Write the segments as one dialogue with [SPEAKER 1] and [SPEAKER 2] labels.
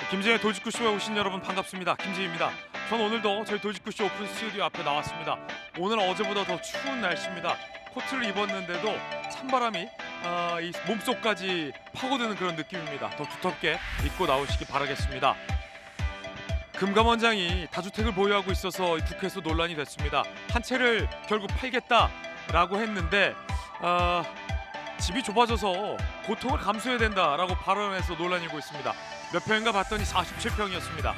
[SPEAKER 1] 김지의 돌직구쇼에 오신 여러분 반갑습니다. 김지입니다. 전 오늘도 저희 돌직구쇼 오픈 스튜디오 앞에 나왔습니다. 오늘 어제보다 더 추운 날씨입니다. 코트를 입었는데도 찬바람이 이 몸속까지 파고드는 그런 느낌입니다. 더 두텁게 입고 나오시기 바라겠습니다. 금감원장이 다주택을 보유하고 있어서 국회에서 논란이 됐습니다. 한 채를 결국 팔겠다라고 했는데 집이 좁아져서 고통을 감수해야 된다라고 발언해서 논란이 일고 있습니다. 몇 평인가 봤더니 47평이었습니다.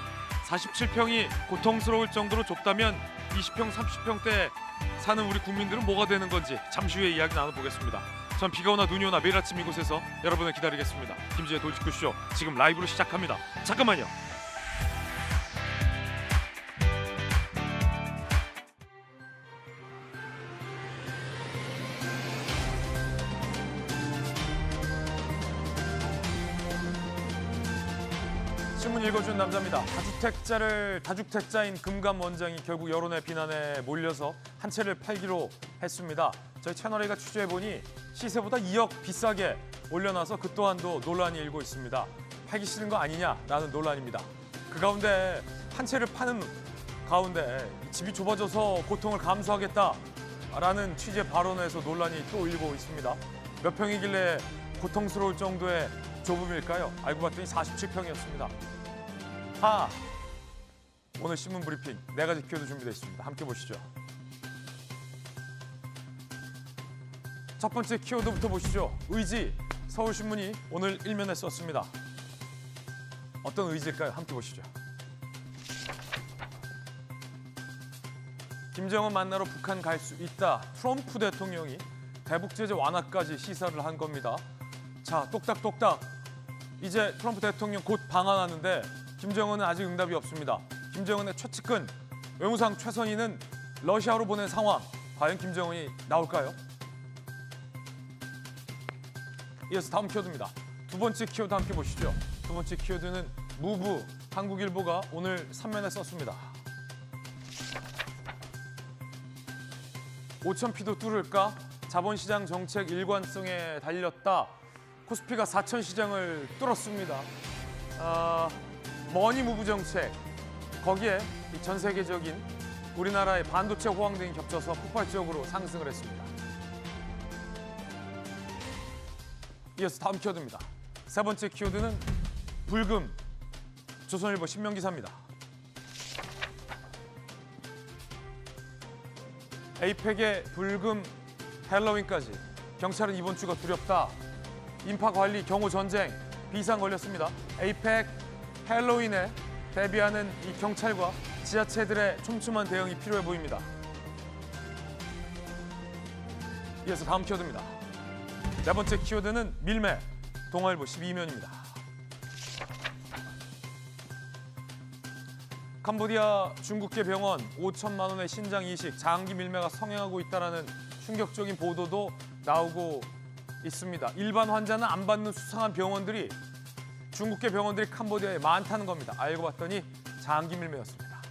[SPEAKER 1] 47평이 고통스러울 정도로 좁다면 20평, 30평대 사는 우리 국민들은 뭐가 되는 건지 잠시 후에 이야기 나눠보겠습니다. 전 비가 오나 눈이 오나 매일 아침 이곳에서 여러분을 기다리겠습니다. 김지의 돌직구쇼 지금 라이브로 시작합니다. 잠깐만요. 신문 읽어준 남자입니다. 다주택자인 금감원장이 결국 여론의 비난에 몰려서 한 채를 팔기로 했습니다. 저희 채널A가 취재해보니 시세보다 2억 비싸게 올려놔서 그 또한도 논란이 일고 있습니다. 팔기 싫은 거 아니냐라는 논란입니다. 그 가운데 한 채를 파는 가운데 집이 좁아져서 고통을 감수하겠다라는 취재 발언에서 논란이 또 일고 있습니다. 몇 평이길래 고통스러울 정도의 좁음일까요? 알고 봤더니 47평이었습니다. 오늘 신문 브리핑 4가지 키워드 준비되어 있습니다. 함께 보시죠. 첫 번째 키워드부터 보시죠. 의지. 서울신문이 오늘 일면에 썼습니다. 어떤 의지일까요? 함께 보시죠. 김정은 만나러 북한 갈 수 있다. 트럼프 대통령이 대북 제재 완화까지 시사를 한 겁니다. 자, 똑딱똑딱. 이제 트럼프 대통령 곧 방한하는데 김정은은 아직 응답이 없습니다. 김정은의 최측근 외무상 최선희는 러시아로 보낸 상황. 과연 김정은이 나올까요? 이어서 다음 키워드입니다. 두 번째 키워드 함께 보시죠. 두 번째 키워드는 무브. 한국일보가 오늘 3면에 썼습니다. 5,000피도 뚫을까? 자본시장 정책 일관성에 달렸다. 코스피가 4,000시장을 뚫었습니다. 머니 무브 정책, 거기에 전 세계적인 우리나라의 반도체 호황 등이 겹쳐서 폭발적으로 상승을 했습니다. 이어서 다음 키워드입니다. 세 번째 키워드는 불금. 조선일보 신명기사입니다. 에이펙의 불금 헬로윈까지 경찰은 이번 주가 두렵다. 인파 관리, 경호 전쟁, 비상 걸렸습니다. 에이펙 헬로윈에 대비하는 이 경찰과 지자체들의 촘촘한 대응이 필요해 보입니다. 이어서 다음 키워드입니다. 네 번째 키워드는 밀매. 동아일보 12면입니다. 캄보디아 중국계 병원 5천만 원의 신장 이식, 장기 밀매가 성행하고 있다는 충격적인 보도도 나오고 있습니다. 일반 환자는 안 받는 수상한 병원들이 중국계 병원들이 캄보디아에 많다는 겁니다. 알고 봤더니 장기 밀매였습니다.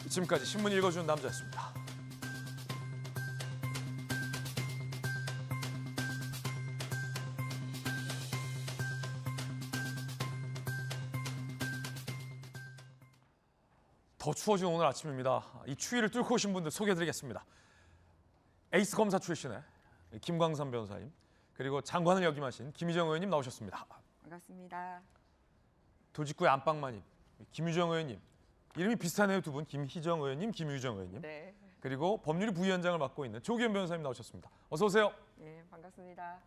[SPEAKER 1] 지금까지 신문 읽어주는 남자였습니다. 더 추워진 오늘 아침입니다. 이 추위를 뚫고 오신 분들 소개해드리겠습니다. 에이스 검사 출신의 김광선 변호사님, 그리고 장관을 역임하신 김유정 의원님 나오셨습니다.
[SPEAKER 2] 반갑습니다.
[SPEAKER 1] 돌직구의 안방마님, 김유정 의원님. 이름이 비슷하네요, 두 분. 김희정 의원님, 김유정 의원님.
[SPEAKER 2] 네.
[SPEAKER 1] 그리고 법률위 부위원장을 맡고 있는 조기현 변호사님 나오셨습니다. 어서 오세요.
[SPEAKER 2] 네, 반갑습니다.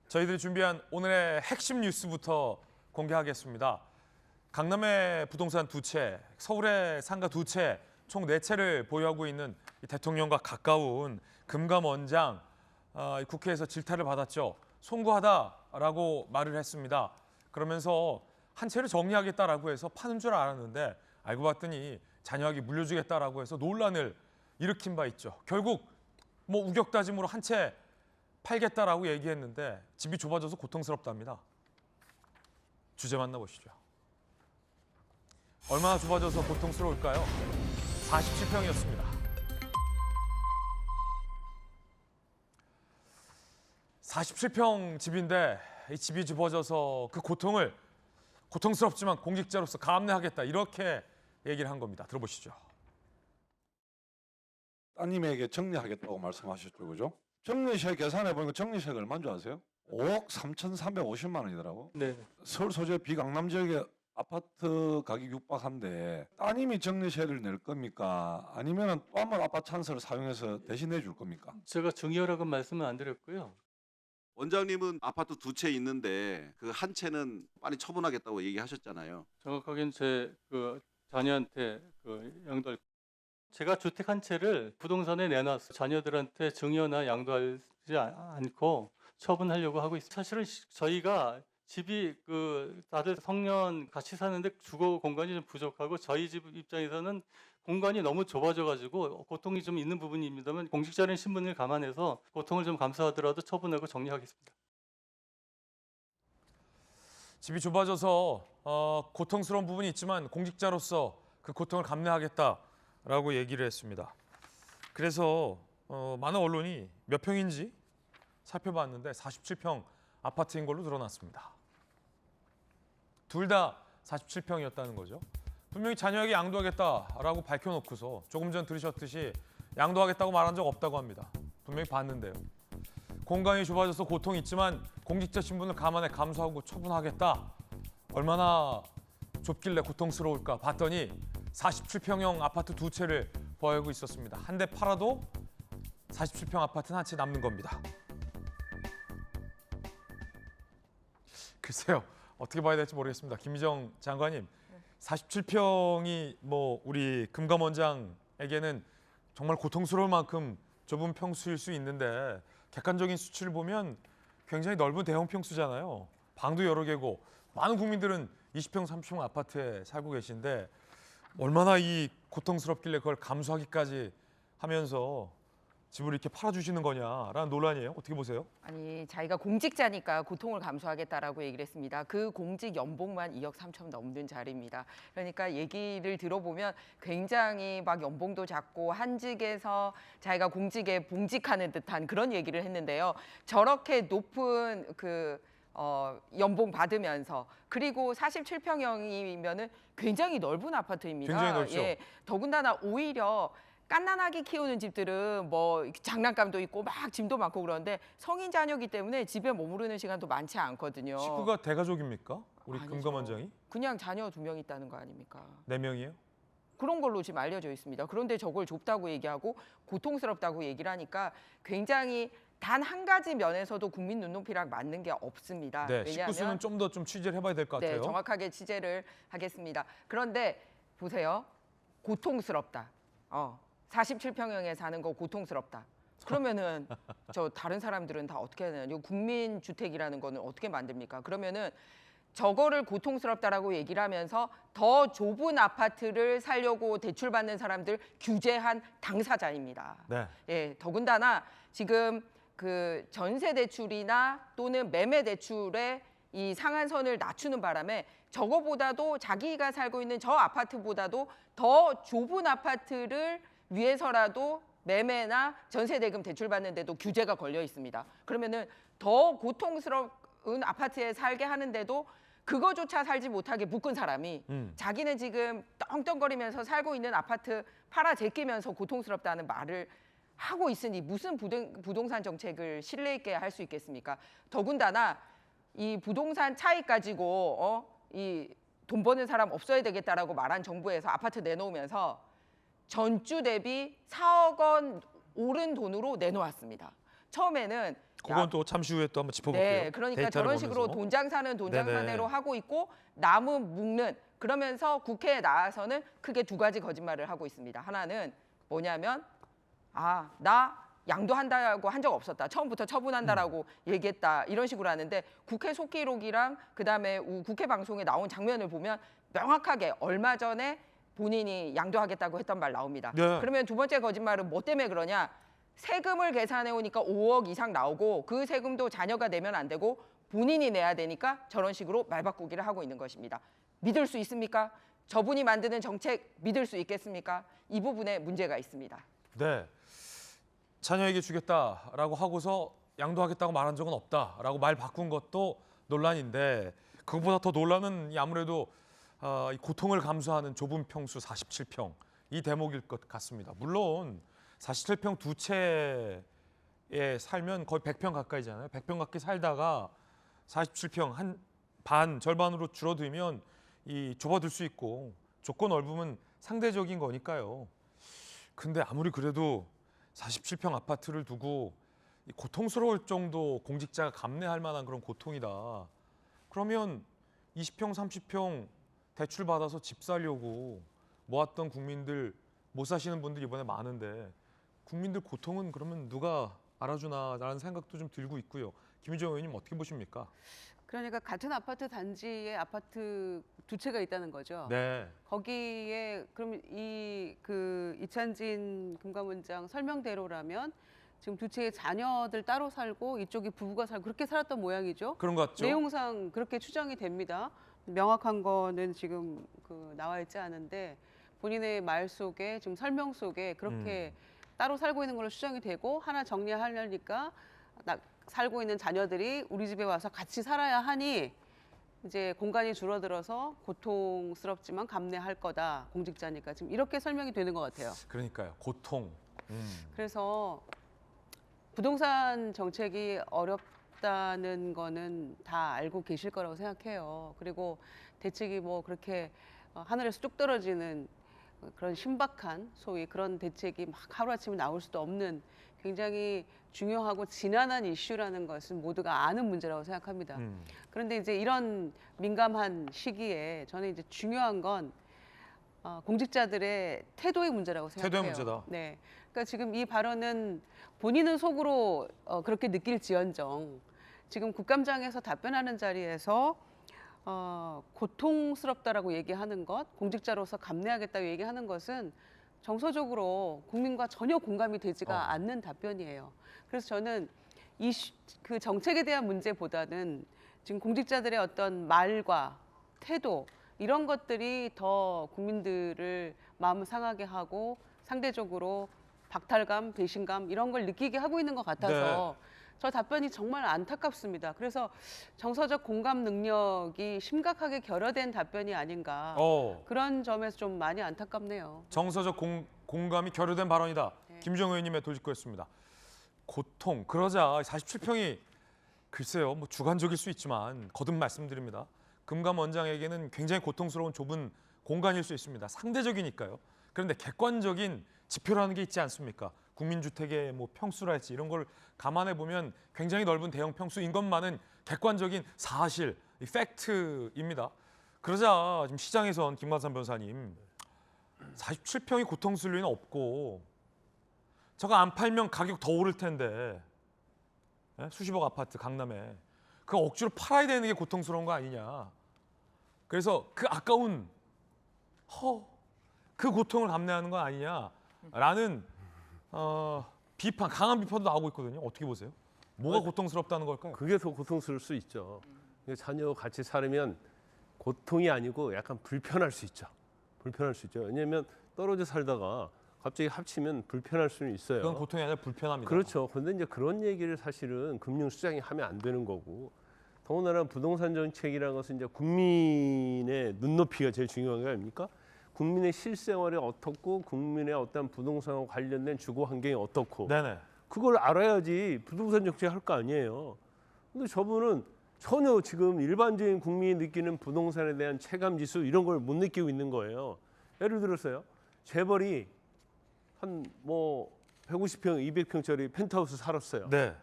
[SPEAKER 1] 저희들이 준비한 오늘의 핵심 뉴스부터 공개하겠습니다. 강남의 부동산 2채, 서울의 상가 2채, 총 4채를 보유하고 있는 대통령과 가까운 금감원장, 국회에서 질타를 받았죠. 송구하다라고 말을 했습니다. 그러면서 한 채를 정리하겠다라고 해서 파는 줄 알았는데 알고 봤더니 자녀에게 물려주겠다라고 해서 논란을 일으킨 바 있죠. 결국 뭐 우격다짐으로 한 채 팔겠다라고 얘기했는데 집이 좁아져서 고통스럽답니다. 주제 만나보시죠. 얼마나 좁아져서 고통스러울까요? 47평이었습니다. 47평 집인데 이 집이 좁아져서 그 고통을 고통스럽지만 공직자로서 감내하겠다 이렇게 얘기를 한 겁니다. 들어보시죠.
[SPEAKER 3] 따님에게 정리하겠다고 말씀하셨죠, 그죠? 정리세 계산해 보니까 정리세가 얼마인 줄 아세요? 5억 3,350만 원이더라고.
[SPEAKER 4] 네.
[SPEAKER 3] 서울 소재 비강남 지역의 아파트 가격 육박한데 따님이 정리세를 낼 겁니까? 아니면 또 한 번 아파트 찬스를 사용해서 대신해 줄 겁니까?
[SPEAKER 4] 제가 중요하다고 말씀은 안 드렸고요.
[SPEAKER 5] 원장님은 아파트 두 채 있는데 그 한 채는 빨리 처분하겠다고 얘기하셨잖아요.
[SPEAKER 4] 정확하게는 제 그 자녀한테 양도할 제가 주택 한 채를 부동산에 내놨어요. 자녀들한테 증여나 양도하지 않고 처분하려고 하고 있습니다. 사실은 저희가 집이 다들 성년 같이 사는데 주거 공간이 좀 부족하고 저희 집 입장에서는 공간이 너무 좁아져 가지고 고통이 좀 있는 부분입니다만 공직자라는 신분을 감안해서 고통을 좀 감수하더라도 처분하고 정리하겠습니다.
[SPEAKER 1] 집이 좁아져서 고통스러운 부분이 있지만 공직자로서 그 고통을 감내하겠다라고 얘기를 했습니다. 그래서 많은 언론이 몇 평인지 살펴봤는데 47평 아파트인 걸로 드러났습니다. 둘 다 47평이었다는 거죠. 분명히 자녀에게 양도하겠다라고 밝혀놓고서 조금 전 들으셨듯이 양도하겠다고 말한 적 없다고 합니다. 분명히 봤는데요. 공간이 좁아져서 고통이 있지만 공직자 신분을 감안해 감수하고 처분하겠다. 얼마나 좁길래 고통스러울까 봤더니 47평형 아파트 두 채를 보유하고 있었습니다. 한 대 팔아도 47평 아파트는 한 채 남는 겁니다. 글쎄요. 어떻게 봐야 될지 모르겠습니다. 김희정 장관님, 47평이 우리 금감원장에게는 정말 고통스러울 만큼 좁은 평수일 수 있는데 객관적인 수치를 보면 굉장히 넓은 대형 평수잖아요. 방도 여러 개고 많은 국민들은 20평, 30평 아파트에 살고 계신데 얼마나 이 고통스럽길래 그걸 감수하기까지 하면서 집을 이렇게 팔아주시는 거냐라는 논란이에요. 어떻게 보세요?
[SPEAKER 2] 아니, 자기가 공직자니까 고통을 감수하겠다라고 얘기를 했습니다. 그 공직 연봉만 2억 3천 넘는 자리입니다. 그러니까 얘기를 들어보면 굉장히 막 연봉도 작고 한직에서 자기가 공직에 봉직하는 듯한 그런 얘기를 했는데요. 저렇게 높은 연봉 받으면서 그리고 47평형이면은 굉장히 넓은 아파트입니다.
[SPEAKER 1] 굉장히 넓죠.
[SPEAKER 2] 예, 더군다나 오히려 갓난아기 키우는 집들은 장난감도 있고 막 짐도 많고 그런데 성인 자녀기 때문에 집에 머무르는 시간도 많지 않거든요.
[SPEAKER 1] 식구가 대가족입니까? 우리
[SPEAKER 2] 아니죠.
[SPEAKER 1] 금감원장이?
[SPEAKER 2] 그냥 자녀 2명 있다는 거 아닙니까?
[SPEAKER 1] 4명이에요?
[SPEAKER 2] 그런 걸로 지금 알려져 있습니다. 그런데 저걸 좁다고 얘기하고 고통스럽다고 얘기를 하니까 굉장히 단 한 가지 면에서도 국민 눈높이랑 맞는 게 없습니다.
[SPEAKER 1] 네,
[SPEAKER 2] 왜냐하면
[SPEAKER 1] 식구수는 좀 더 취재를 해봐야 될 것 같아요.
[SPEAKER 2] 네, 정확하게 취재를 하겠습니다. 그런데 보세요. 고통스럽다. 47평형에 사는 거 고통스럽다. 그러면은 저 다른 사람들은 다 어떻게 해야 되나요? 국민 주택이라는 거는 어떻게 만듭니까? 그러면은 저거를 고통스럽다라고 얘기를 하면서 더 좁은 아파트를 살려고 대출받는 사람들 규제한 당사자입니다.
[SPEAKER 1] 네.
[SPEAKER 2] 예, 더군다나 지금 그 전세 대출이나 또는 매매 대출의 이 상한선을 낮추는 바람에 저거보다도 자기가 살고 있는 저 아파트보다도 더 좁은 아파트를 위해서라도 매매나 전세 대금 대출받는데도 규제가 걸려 있습니다. 그러면은 더 고통스러운 아파트에 살게 하는데도 그거조차 살지 못하게 묶은 사람이 자기는 지금 떵떵거리면서 살고 있는 아파트 팔아 제끼면서 고통스럽다는 말을 하고 있으니 무슨 부동산 정책을 신뢰 있게 할 수 있겠습니까? 더군다나 이 부동산 차익 가지고 이 돈 버는 사람 없어야 되겠다라고 말한 정부에서 아파트 내놓으면서 전주 대비 4억 원 오른 돈으로 내놓았습니다. 처음에는
[SPEAKER 1] 그건 또 잠시 후에 또 한번 짚어볼게요.
[SPEAKER 2] 네, 그러니까
[SPEAKER 1] 데이터를
[SPEAKER 2] 저런 식으로
[SPEAKER 1] 보면서.
[SPEAKER 2] 돈 장사는 돈 장사대로
[SPEAKER 1] 네네.
[SPEAKER 2] 하고 있고 나무 묶는 그러면서 국회에 나와서는 크게 두 가지 거짓말을 하고 있습니다. 하나는 뭐냐면 나 양도한다고 한 적 없었다. 처음부터 처분한다라고 얘기했다. 이런 식으로 하는데 국회 속기록이랑 그다음에 국회 방송에 나온 장면을 보면 명확하게 얼마 전에 본인이 양도하겠다고 했던 말 나옵니다.
[SPEAKER 1] 네.
[SPEAKER 2] 그러면 두 번째 거짓말은 뭐 때문에 그러냐? 세금을 계산해 오니까 5억 이상 나오고 그 세금도 자녀가 내면 안 되고 본인이 내야 되니까 저런 식으로 말바꾸기를 하고 있는 것입니다. 믿을 수 있습니까? 저분이 만드는 정책 믿을 수 있겠습니까? 이 부분에 문제가 있습니다.
[SPEAKER 1] 네. 자녀에게 주겠다라고 하고서 양도하겠다고 말한 적은 없다라고 말 바꾼 것도 논란인데 그것보다 더 논란은 아무래도 이 고통을 감수하는 좁은 평수 47평 이 대목일 것 같습니다. 물론 47평 두 채에 살면 거의 100평 가까이잖아요. 100평 가까이 살다가 47평 한 반 절반으로 줄어들면 이 좁아들 수 있고 좁고 넓으면 상대적인 거니까요. 근데 아무리 그래도 47평 아파트를 두고 고통스러울 정도 공직자가 감내할 만한 그런 고통이다. 그러면 20평, 30평 대출 받아서 집 사려고 모았던 국민들 못 사시는 분들 이번에 많은데 국민들 고통은 그러면 누가 알아주나라는 생각도 좀 들고 있고요. 김희정 의원님 어떻게 보십니까?
[SPEAKER 6] 그러니까 같은 아파트 단지에 아파트 두 채가 있다는 거죠.
[SPEAKER 1] 네,
[SPEAKER 6] 거기에 그럼 이찬진 금감원장 설명대로라면 지금 두 채의 자녀들 따로 살고 이쪽이 부부가 살고 그렇게 살았던 모양이죠.
[SPEAKER 1] 그런 것 같죠?
[SPEAKER 6] 내용상 그렇게 추정이 됩니다. 명확한 거는 지금 나와 있지 않은데 본인의 말 속에 지금 설명 속에 그렇게 따로 살고 있는 걸로 추정이 되고 하나 정리하려니까 살고 있는 자녀들이 우리 집에 와서 같이 살아야 하니 이제 공간이 줄어들어서 고통스럽지만 감내할 거다. 공직자니까 지금 이렇게 설명이 되는 것 같아요.
[SPEAKER 1] 그러니까요. 고통.
[SPEAKER 6] 그래서 부동산 정책이 어렵다는 거는 다 알고 계실 거라고 생각해요. 그리고 대책이 뭐 그렇게 하늘에서 뚝 떨어지는 그런 신박한 소위 그런 대책이 막 하루아침에 나올 수도 없는 굉장히 중요하고 지난한 이슈라는 것은 모두가 아는 문제라고 생각합니다. 그런데 이제 이런 민감한 시기에 저는 이제 중요한 건 공직자들의 태도의 문제라고 생각해요.
[SPEAKER 1] 태도의 문제다.
[SPEAKER 6] 네, 그러니까 지금 이 발언은 본인은 속으로 그렇게 느낄지언정 지금 국감장에서 답변하는 자리에서 고통스럽다라고 얘기하는 것, 공직자로서 감내하겠다고 얘기하는 것은 정서적으로 국민과 전혀 공감이 되지가 않는 답변이에요. 그래서 저는 그 정책에 대한 문제보다는 지금 공직자들의 어떤 말과 태도 이런 것들이 더 국민들을 마음을 상하게 하고 상대적으로 박탈감, 배신감 이런 걸 느끼게 하고 있는 것 같아서 저 답변이 정말 안타깝습니다. 그래서 정서적 공감 능력이 심각하게 결여된 답변이 아닌가 그런 점에서 좀 많이 안타깝네요.
[SPEAKER 1] 정서적 공감이 결여된 발언이다. 김정 의원님의 도직구였습니다. 고통, 그러자 47평이 글쎄요, 뭐 주관적일 수 있지만 거듭 말씀드립니다. 금감원장에게는 굉장히 고통스러운 좁은 공간일 수 있습니다. 상대적이니까요. 그런데 객관적인 지표라는 게 있지 않습니까? 국민주택의 뭐 평수랄지 이런 걸 감안해 보면 굉장히 넓은 대형 평수인 것만은 객관적인 사실, 이 팩트입니다. 그러자 지금 시장에선 김관삼 변호사님 47평이 고통스러울 리는 없고 저거 안 팔면 가격 더 오를 텐데 수십억 아파트 강남에 그 억지로 팔아야 되는 게 고통스러운 거 아니냐. 그래서 그 아까운 그 고통을 감내하는 거 아니냐라는 비판, 강한 비판도 나오고 있거든요. 어떻게 보세요? 뭐가 고통스럽다는 걸까요?
[SPEAKER 7] 그게 더 고통스러울 수 있죠. 자녀와 같이 살으면 고통이 아니고 약간 불편할 수 있죠. 불편할 수 있죠. 왜냐하면 떨어져 살다가 갑자기 합치면 불편할 수는 있어요.
[SPEAKER 1] 그건 고통이 아니라 불편합니다.
[SPEAKER 7] 그렇죠. 그런데 이제 그런 얘기를 사실은 금융수장이 하면 안 되는 거고, 더군다나 부동산 정책이라는 것은 이제 국민의 눈높이가 제일 중요한 거 아닙니까? 국민의 실생활이 어떻고 국민의 어떤 부동산과 관련된 주거 환경이 어떻고
[SPEAKER 1] 네네.
[SPEAKER 7] 그걸 알아야지 부동산 정책 할 거 아니에요. 근데 저분은 전혀 지금 일반적인 국민이 느끼는 부동산에 대한 체감 지수 이런 걸 못 느끼고 있는 거예요. 예를 들어서요. 재벌이 한 뭐 150평, 200평짜리 펜트하우스 살았어요.
[SPEAKER 1] 네.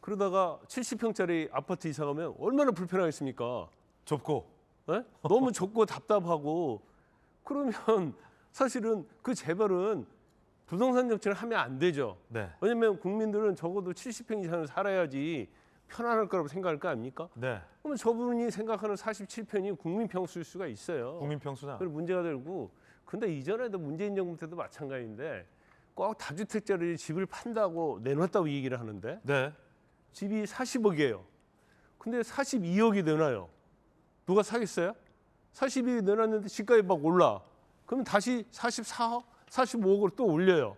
[SPEAKER 7] 그러다가 70평짜리 아파트 이사 가면 얼마나 불편하겠습니까?
[SPEAKER 1] 좁고.
[SPEAKER 7] 네? 너무 좁고 답답하고 그러면 사실은 그 재벌은 부동산 정책을 하면 안 되죠.
[SPEAKER 1] 네.
[SPEAKER 7] 왜냐하면 국민들은 적어도 70평 이상을 살아야지 편안할 거라고 생각할 거 아닙니까?
[SPEAKER 1] 네.
[SPEAKER 7] 그러면 저분이 생각하는 47평이 국민 평수일 수가 있어요.
[SPEAKER 1] 국민 평수나.
[SPEAKER 7] 그걸 문제가 되고, 근데 이전에도 문재인 정부 때도 마찬가지인데 꼭 다주택자들이 집을 판다고 내놨다고 얘기를 하는데
[SPEAKER 1] 네.
[SPEAKER 7] 집이 40억이에요. 근데 42억이 내놔요. 누가 사겠어요? 42억이 내놨는데 집값이 막 올라. 그러면 다시 44억, 45억으로 또 올려요.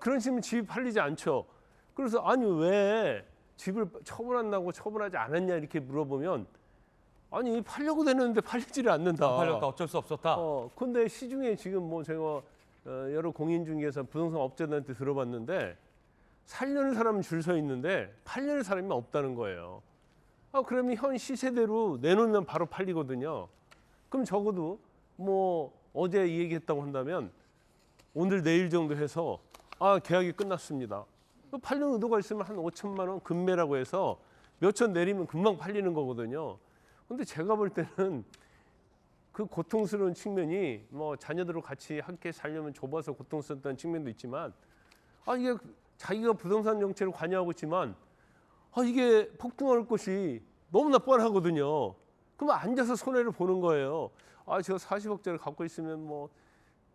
[SPEAKER 7] 그런 식이면 집이 팔리지 않죠. 그래서 아니 왜 집을 처분한다고 처분하지 않았냐 이렇게 물어보면 아니 팔려고 되는데 팔리지를 않는다.
[SPEAKER 1] 팔렸다 어쩔 수 없었다.
[SPEAKER 7] 근데 시중에 지금 뭐 제가 여러 공인 중개사 부동산 업자들한테 들어봤는데 살려는 사람은 줄 서 있는데 팔려는 사람이 없다는 거예요. 그러면 현 시세대로 내놓으면 바로 팔리거든요. 그럼 적어도 뭐 어제 이 얘기했다고 한다면 오늘 내일 정도 해서 계약이 끝났습니다. 팔는 의도가 있으면 한 5천만 원 금매라고 해서 몇천 내리면 금방 팔리는 거거든요. 근데 제가 볼 때는 그 고통스러운 측면이 뭐 자녀들과 같이 함께 살려면 좁아서 고통스럽다는 측면도 있지만 이게 자기가 부동산 정책을 관여하고 있지만 이게 폭등할 것이 너무나 뻔하거든요. 그럼 앉아서 손해를 보는 거예요. 제가 40억짜리 갖고 있으면 뭐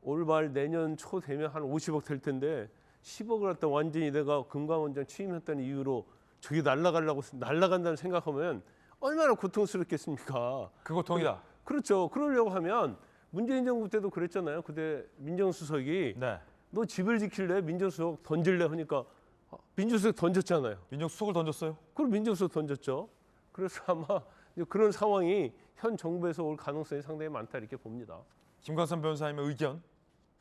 [SPEAKER 7] 올말 내년 초 되면 한 50억 될 텐데 10억을 갖다 완전히 내가 금감원장 취임했다는 이유로 저게 날아간다는 생각하면 얼마나 고통스럽겠습니까?
[SPEAKER 1] 그 고통이다.
[SPEAKER 7] 그렇죠. 그러려고 하면 문재인 정부 때도 그랬잖아요. 그때 민정수석이
[SPEAKER 1] 네.
[SPEAKER 7] 너 집을 지킬래? 민정수석 던질래? 하니까 민정수석 던졌잖아요.
[SPEAKER 1] 민정수석을 던졌어요?
[SPEAKER 7] 그럼 민정수석 던졌죠. 그래서 아마 그런 상황이 현 정부에서 올 가능성이 상당히 많다 이렇게 봅니다.
[SPEAKER 1] 김광선 변호사님의 의견,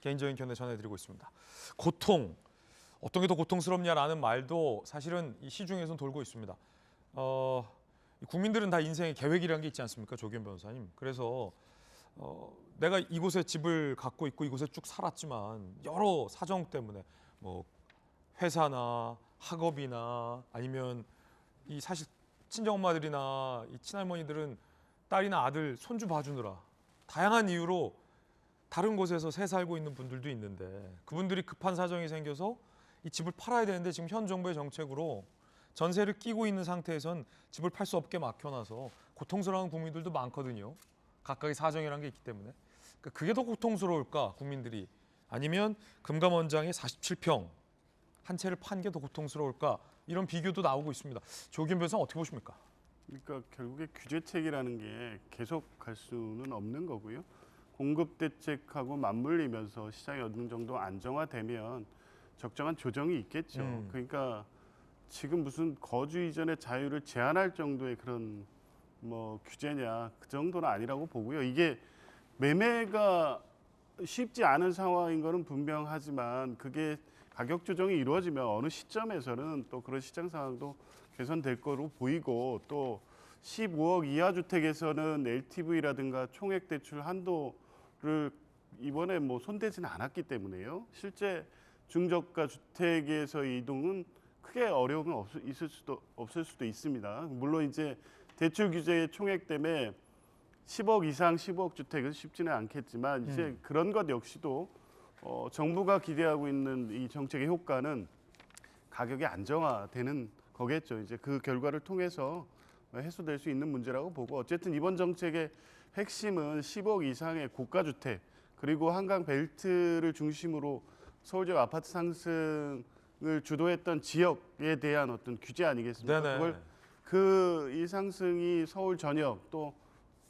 [SPEAKER 1] 개인적인 견해 전해드리고 있습니다. 고통, 어떤 게 더 고통스럽냐라는 말도 사실은 이 시중에서는 돌고 있습니다. 국민들은 다 인생의 계획이라는 게 있지 않습니까, 조기현 변호사님. 그래서 내가 이곳에 집을 갖고 있고 이곳에 쭉 살았지만 여러 사정 때문에 뭐 회사나 학업이나 아니면 이 사실 친정엄마들이나 이 친할머니들은 딸이나 아들 손주 봐주느라 다양한 이유로 다른 곳에서 새 살고 있는 분들도 있는데 그분들이 급한 사정이 생겨서 이 집을 팔아야 되는데 지금 현 정부의 정책으로 전세를 끼고 있는 상태에선 집을 팔 수 없게 막혀놔서 고통스러운 국민들도 많거든요. 각각의 사정이라는 게 있기 때문에. 그러니까 그게 더 고통스러울까 국민들이 아니면 금감원장의 47평 한 채를 판 게 더 고통스러울까 이런 비교도 나오고 있습니다. 조기현 변호사 어떻게 보십니까?
[SPEAKER 8] 그러니까 결국에 규제책이라는 게 계속 갈 수는 없는 거고요. 공급 대책하고 맞물리면서 시장이 어느 정도 안정화되면 적정한 조정이 있겠죠. 그러니까 지금 무슨 거주 이전의 자유를 제한할 정도의 그런 뭐 규제냐 그 정도는 아니라고 보고요. 이게 매매가 쉽지 않은 상황인 거는 분명하지만 그게 가격 조정이 이루어지면 어느 시점에서는 또 그런 시장 상황도 개선될 거로 보이고 또 15억 이하 주택에서는 LTV라든가 총액 대출 한도를 이번에 뭐 손대지는 않았기 때문에요. 실제 중저가 주택에서의 이동은 크게 어려움은 없을 수도 있습니다. 물론 이제 대출 규제의 총액 때문에 10억 이상 15억 주택은 쉽지는 않겠지만 이제 그런 것 역시도 정부가 기대하고 있는 이 정책의 효과는 가격이 안정화되는 거겠죠. 이제 그 결과를 통해서 해소될 수 있는 문제라고 보고 어쨌든 이번 정책의 핵심은 10억 이상의 고가 주택 그리고 한강 벨트를 중심으로 서울 지역 아파트 상승을 주도했던 지역에 대한 어떤 규제 아니겠습니까?
[SPEAKER 1] 네네.
[SPEAKER 8] 그걸 이 상승이 서울 전역 또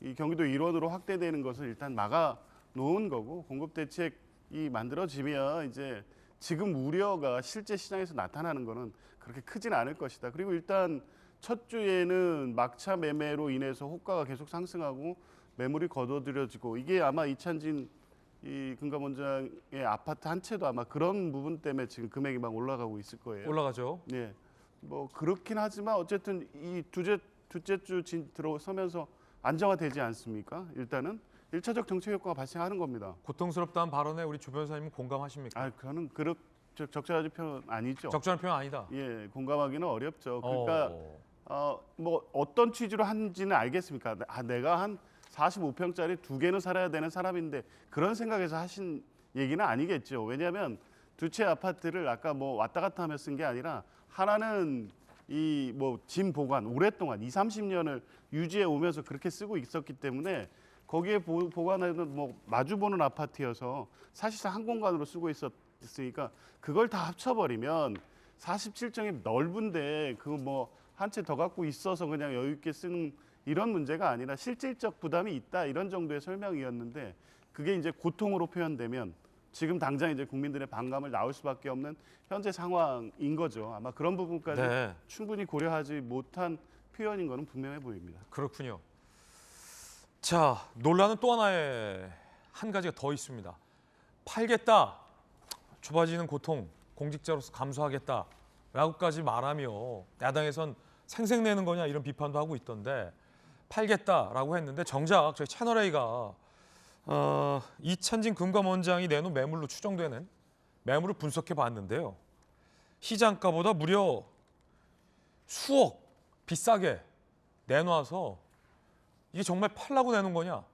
[SPEAKER 8] 이 경기도 일원으로 확대되는 것을 일단 막아 놓은 거고 공급 대책이 만들어지면 이제 지금 우려가 실제 시장에서 나타나는 거는 그렇게 크진 않을 것이다. 그리고 일단 첫 주에는 막차 매매로 인해서 호가가 계속 상승하고 매물이 거둬들여지고 이게 아마 이찬진 이 금감원장의 아파트 한 채도 아마 그런 부분 때문에 지금 금액이 막 올라가고 있을 거예요.
[SPEAKER 1] 올라가죠.
[SPEAKER 8] 네, 뭐 그렇긴 하지만 어쨌든 이 둘째 주 들어서면서 안정화되지 않습니까? 일단은 1차적 정책 효과가 발생하는 겁니다.
[SPEAKER 1] 고통스럽다는 발언에 우리 조 변호사님은 공감하십니까?
[SPEAKER 8] 그거는 적절한 표현 아니죠.
[SPEAKER 1] 적절한 표현 아니다.
[SPEAKER 8] 예, 공감하기는 어렵죠. 그러니까 뭐 어떤 취지로 한지는 알겠습니까? 내가 한 45평짜리 2개는 살아야 되는 사람인데 그런 생각에서 하신 얘기는 아니겠죠. 왜냐하면 두 채 아파트를 아까 뭐 왔다 갔다 하며 쓴 게 아니라 하나는 이 뭐 짐 보관 오랫동안 20-30년을 유지해 오면서 그렇게 쓰고 있었기 때문에 거기에 보관하는 뭐 마주보는 아파트여서 사실상 한 공간으로 쓰고 있었으니까 그걸 다 합쳐버리면 47평이 넓은데 그 뭐 한 채 더 갖고 있어서 그냥 여유 있게 쓰는 이런 문제가 아니라 실질적 부담이 있다 이런 정도의 설명이었는데 그게 이제 고통으로 표현되면 지금 당장 이제 국민들의 반감을 낳을 수밖에 없는 현재 상황인 거죠. 아마 그런 부분까지
[SPEAKER 1] 네.
[SPEAKER 8] 충분히 고려하지 못한 표현인 거는 분명해 보입니다.
[SPEAKER 1] 그렇군요. 자, 논란은 또 하나의 한 가지가 더 있습니다. 팔겠다, 좁아지는 고통, 공직자로서 감수하겠다라고까지 말하며 야당에선 생색내는 거냐 이런 비판도 하고 있던데 팔겠다라고 했는데 정작 저희 채널A가 이찬진 금감원장이 내놓은 매물로 추정되는 매물을 분석해 봤는데요. 시장가보다 무려 수억 비싸게 내놔서 이게 정말 팔라고 내놓은 거냐,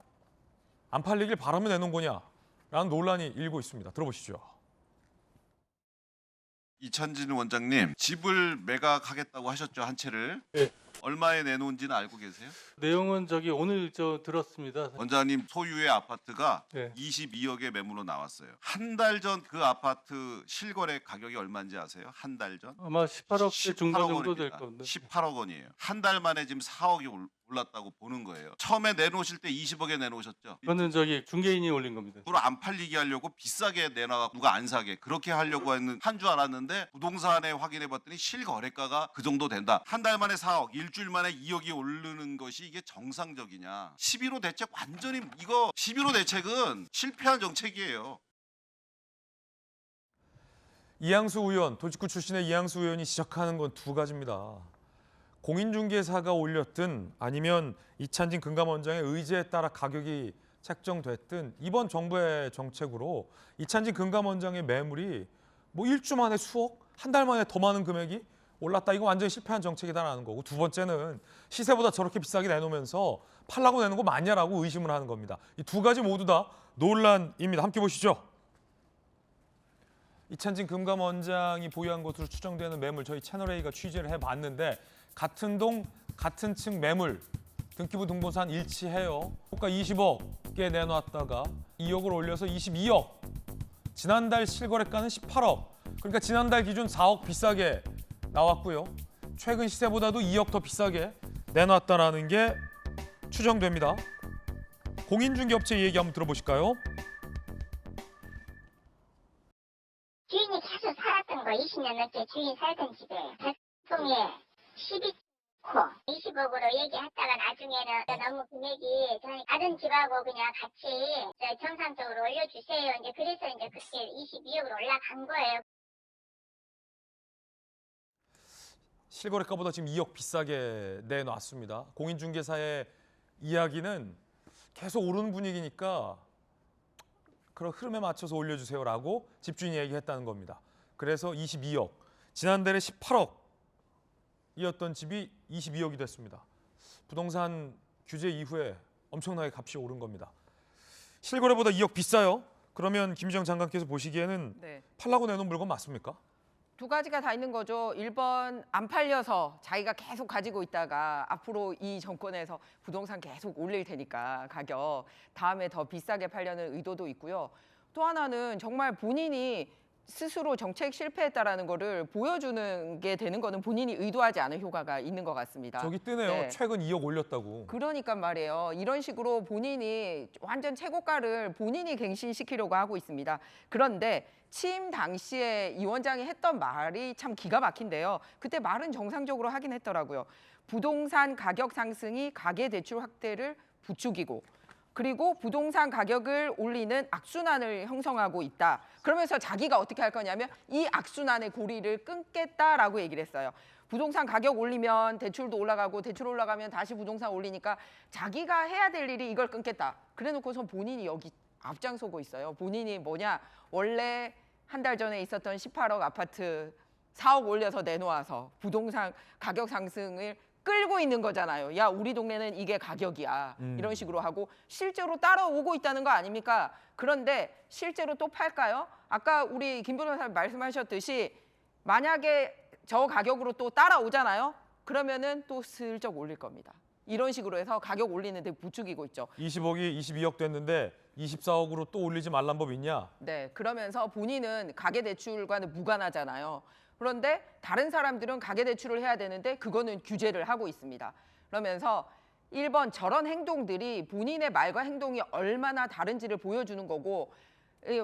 [SPEAKER 1] 안 팔리길 바라며 내놓은 거냐라는 논란이 일고 있습니다. 들어보시죠.
[SPEAKER 5] 이찬진 원장님, 집을 매각하겠다고 하셨죠, 한 채를.
[SPEAKER 4] 네.
[SPEAKER 5] 얼마에 내놓은지는 알고 계세요?
[SPEAKER 4] 내용은 저기 오늘 들었습니다.
[SPEAKER 5] 원장님 소유의 아파트가
[SPEAKER 4] 네.
[SPEAKER 5] 22억의 매물로 나왔어요. 한 달 전 그 아파트 실거래 가격이 얼마인지 아세요? 한 달 전?
[SPEAKER 4] 아마 18억대 중반
[SPEAKER 5] 18억
[SPEAKER 4] 정도 될
[SPEAKER 5] 원입니다.
[SPEAKER 4] 겁니다.
[SPEAKER 5] 18억 원이에요. 한 달 만에 지금 4억이 올랐다고 보는 거예요. 처음에 내놓으실 때 20억에 내놓으셨죠?
[SPEAKER 4] 그거는 저기 중개인이 올린 겁니다.
[SPEAKER 5] 앞으로 안 팔리게 하려고 비싸게 내놔가 누가 안 사게 그렇게 하려고 했는 한 줄 알았는데 부동산에 확인해 봤더니 실거래가가 그 정도 된다. 한 달 만에 4억, 일주일 만에 2억이 오르는 것이 이게 정상적이냐? 11호 대책 완전히 이거 11호 대책은 실패한 정책이에요.
[SPEAKER 1] 이양수 의원, 도지구 출신의 이양수 의원이 지적하는 건 두 가지입니다. 공인중개사가 올렸든 아니면 이찬진 금감원장의 의지에 따라 가격이 책정됐든 이번 정부의 정책으로 이찬진 금감원장의 매물이 뭐 일주 만에 수억, 한 달 만에 더 많은 금액이 올랐다. 이거 완전히 실패한 정책이다라는 거고, 두 번째는 시세보다 저렇게 비싸게 내놓으면서 팔라고 내는 거 맞냐라고 의심을 하는 겁니다. 이 두 가지 모두 다 논란입니다. 함께 보시죠. 이찬진 금감원장이 보유한 것으로 추정되는 매물 저희 채널A가 취재를 해봤는데 같은 동, 같은 층 매물 등기부 등본상 일치해요. 호가 20억에 내놨다가 2억을 올려서 22억. 지난달 실거래가는 18억. 그러니까 지난달 기준 4억 비싸게 나왔고요. 최근 시세보다도 2억 더 비싸게 내놨다라는 게 추정됩니다. 공인중개업체 얘기 한번 들어보실까요?
[SPEAKER 9] 주인이 계속 살았던 거 20년 넘게 주인 살던 집에 대통에 12코 20억으로 얘기했다가 나중에는 너무 금액이 저희 다른 집하고 그냥 같이 정상적으로 올려주세요. 이제 그래서 이제 그렇게 22억으로 올라간 거예요.
[SPEAKER 1] 실거래가보다 지금 2억 비싸게 내놨습니다. 공인중개사의 이야기는 계속 오르는 분위기니까 그런 흐름에 맞춰서 올려주세요라고 집주인이 얘기했다는 겁니다. 그래서 22억, 지난달에 18억이었던 집이 22억이 됐습니다. 부동산 규제 이후에 엄청나게 값이 오른 겁니다. 실거래보다 2억 비싸요? 그러면 김지영 장관께서 보시기에는
[SPEAKER 2] 네.
[SPEAKER 1] 팔라고 내놓은 물건 맞습니까?
[SPEAKER 2] 두 가지가 다 있는 거죠. 1번 안 팔려서 자기가 계속 가지고 있다가 앞으로 이 정권에서 부동산 계속 올릴 테니까 가격 다음에 더 비싸게 팔려는 의도도 있고요. 또 하나는 정말 본인이 스스로 정책 실패했다라는 거를 보여주는 게 되는 거는 본인이 의도하지 않은 효과가 있는 것 같습니다.
[SPEAKER 1] 저기 뜨네요.
[SPEAKER 2] 네.
[SPEAKER 1] 최근 2억 올렸다고.
[SPEAKER 2] 그러니까 말이에요. 이런 식으로 본인이 완전 최고가를 본인이 갱신시키려고 하고 있습니다. 그런데 취임 당시에 이 원장이 했던 말이 참 기가 막힌데요. 그때 말은 정상적으로 하긴 했더라고요. 부동산 가격 상승이 가계대출 확대를 부추기고 그리고 부동산 가격을 올리는 악순환을 형성하고 있다. 그러면서 자기가 어떻게 할 거냐면 이 악순환의 고리를 끊겠다라고 얘기를 했어요. 부동산 가격 올리면 대출도 올라가고 대출 올라가면 다시 부동산 올리니까 자기가 해야 될 일이 이걸 끊겠다. 그래놓고서 본인이 여기 앞장서고 있어요. 본인이 뭐냐, 원래 한 달 전에 있었던 18억 아파트 4억 올려서 내놓아서 부동산 가격 상승을 끌고 있는 거잖아요. 야, 우리 동네는 이게 가격이야. 이런 식으로 하고 실제로 따라오고 있다는 거 아닙니까? 그런데 실제로 또 팔까요? 아까 우리 김 변호사님 말씀하셨듯이 만약에 저 가격으로 또 따라오잖아요. 그러면은 또 슬쩍 올릴 겁니다. 이런 식으로 해서 가격 올리는 데 부추기고 있죠.
[SPEAKER 1] 20억이 22억 됐는데 24억으로 또 올리지 말란 법 있냐?
[SPEAKER 2] 네, 그러면서 본인은 가계대출과는 무관하잖아요. 그런데 다른 사람들은 가계대출을 해야 되는데 그거는 규제를 하고 있습니다. 그러면서 1번 저런 행동들이 본인의 말과 행동이 얼마나 다른지를 보여주는 거고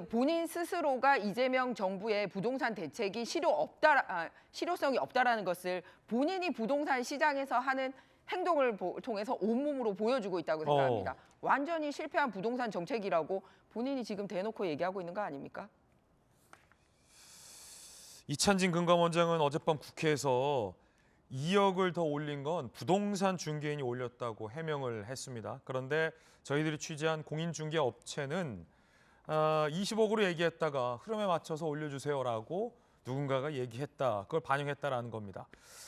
[SPEAKER 2] 본인 스스로가 이재명 정부의 부동산 대책이 실효성이 없다라는 것을 본인이 부동산 시장에서 하는 행동을 통해서 온몸으로 보여주고 있다고 생각합니다. 완전히 실패한 부동산 정책이라고 본인이 지금 대놓고 얘기하고 있는 거 아닙니까?
[SPEAKER 1] 이찬진 금감원장은 어젯밤 국회에서 2억을 더 올린 건 부동산 중개인이 올렸다고 해명을 했습니다. 그런데 저희들이 취재한 공인중개 업체는 20억으로 얘기했다가 흐름에 맞춰서 올려주세요라고 누군가가 얘기했다. 그걸 반영했다라는 겁니다.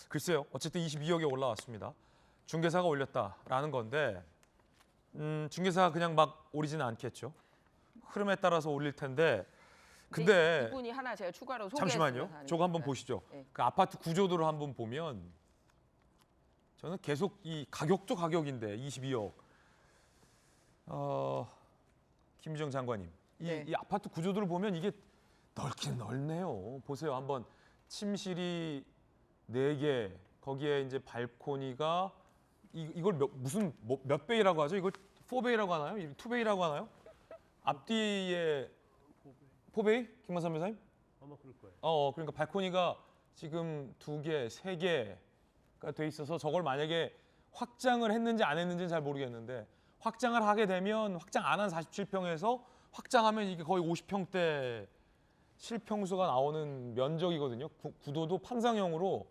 [SPEAKER 1] 글쎄요. 어쨌든 22억에 올라왔습니다. 중개사가 올렸다라는 건데 중개사가 그냥 막 오리지는 않겠죠. 흐름에 따라서 올릴 텐데 근데
[SPEAKER 2] 이분이 하나 제가 추가로
[SPEAKER 1] 잠시만요. 저거 한번
[SPEAKER 2] 네.
[SPEAKER 1] 보시죠.
[SPEAKER 2] 네.
[SPEAKER 1] 그 아파트 구조도를 한번 보면 저는 계속 이 가격도 가격인데 22억. 김유정 장관님,
[SPEAKER 2] 네.
[SPEAKER 1] 이 아파트 구조도를 보면 이게 넓긴 넓네요. 보세요, 한번 침실이 4개, 거기에 이제 발코니가 이걸 몇 베이라고 하죠? 이걸 4베이라고 하나요? 2베이라고 하나요? 앞뒤에 4베이? 김만삼 변호사님?
[SPEAKER 7] 아마 그럴 거예요.
[SPEAKER 1] 그러니까 발코니가 지금 2개, 3개가 돼 있어서 저걸 만약에 확장을 했는지 안 했는지는 잘 모르겠는데 확장을 하게 되면 확장 안 한 47평에서 확장하면 이게 거의 50평대 실평수가 나오는 면적이거든요. 구도도 판상형으로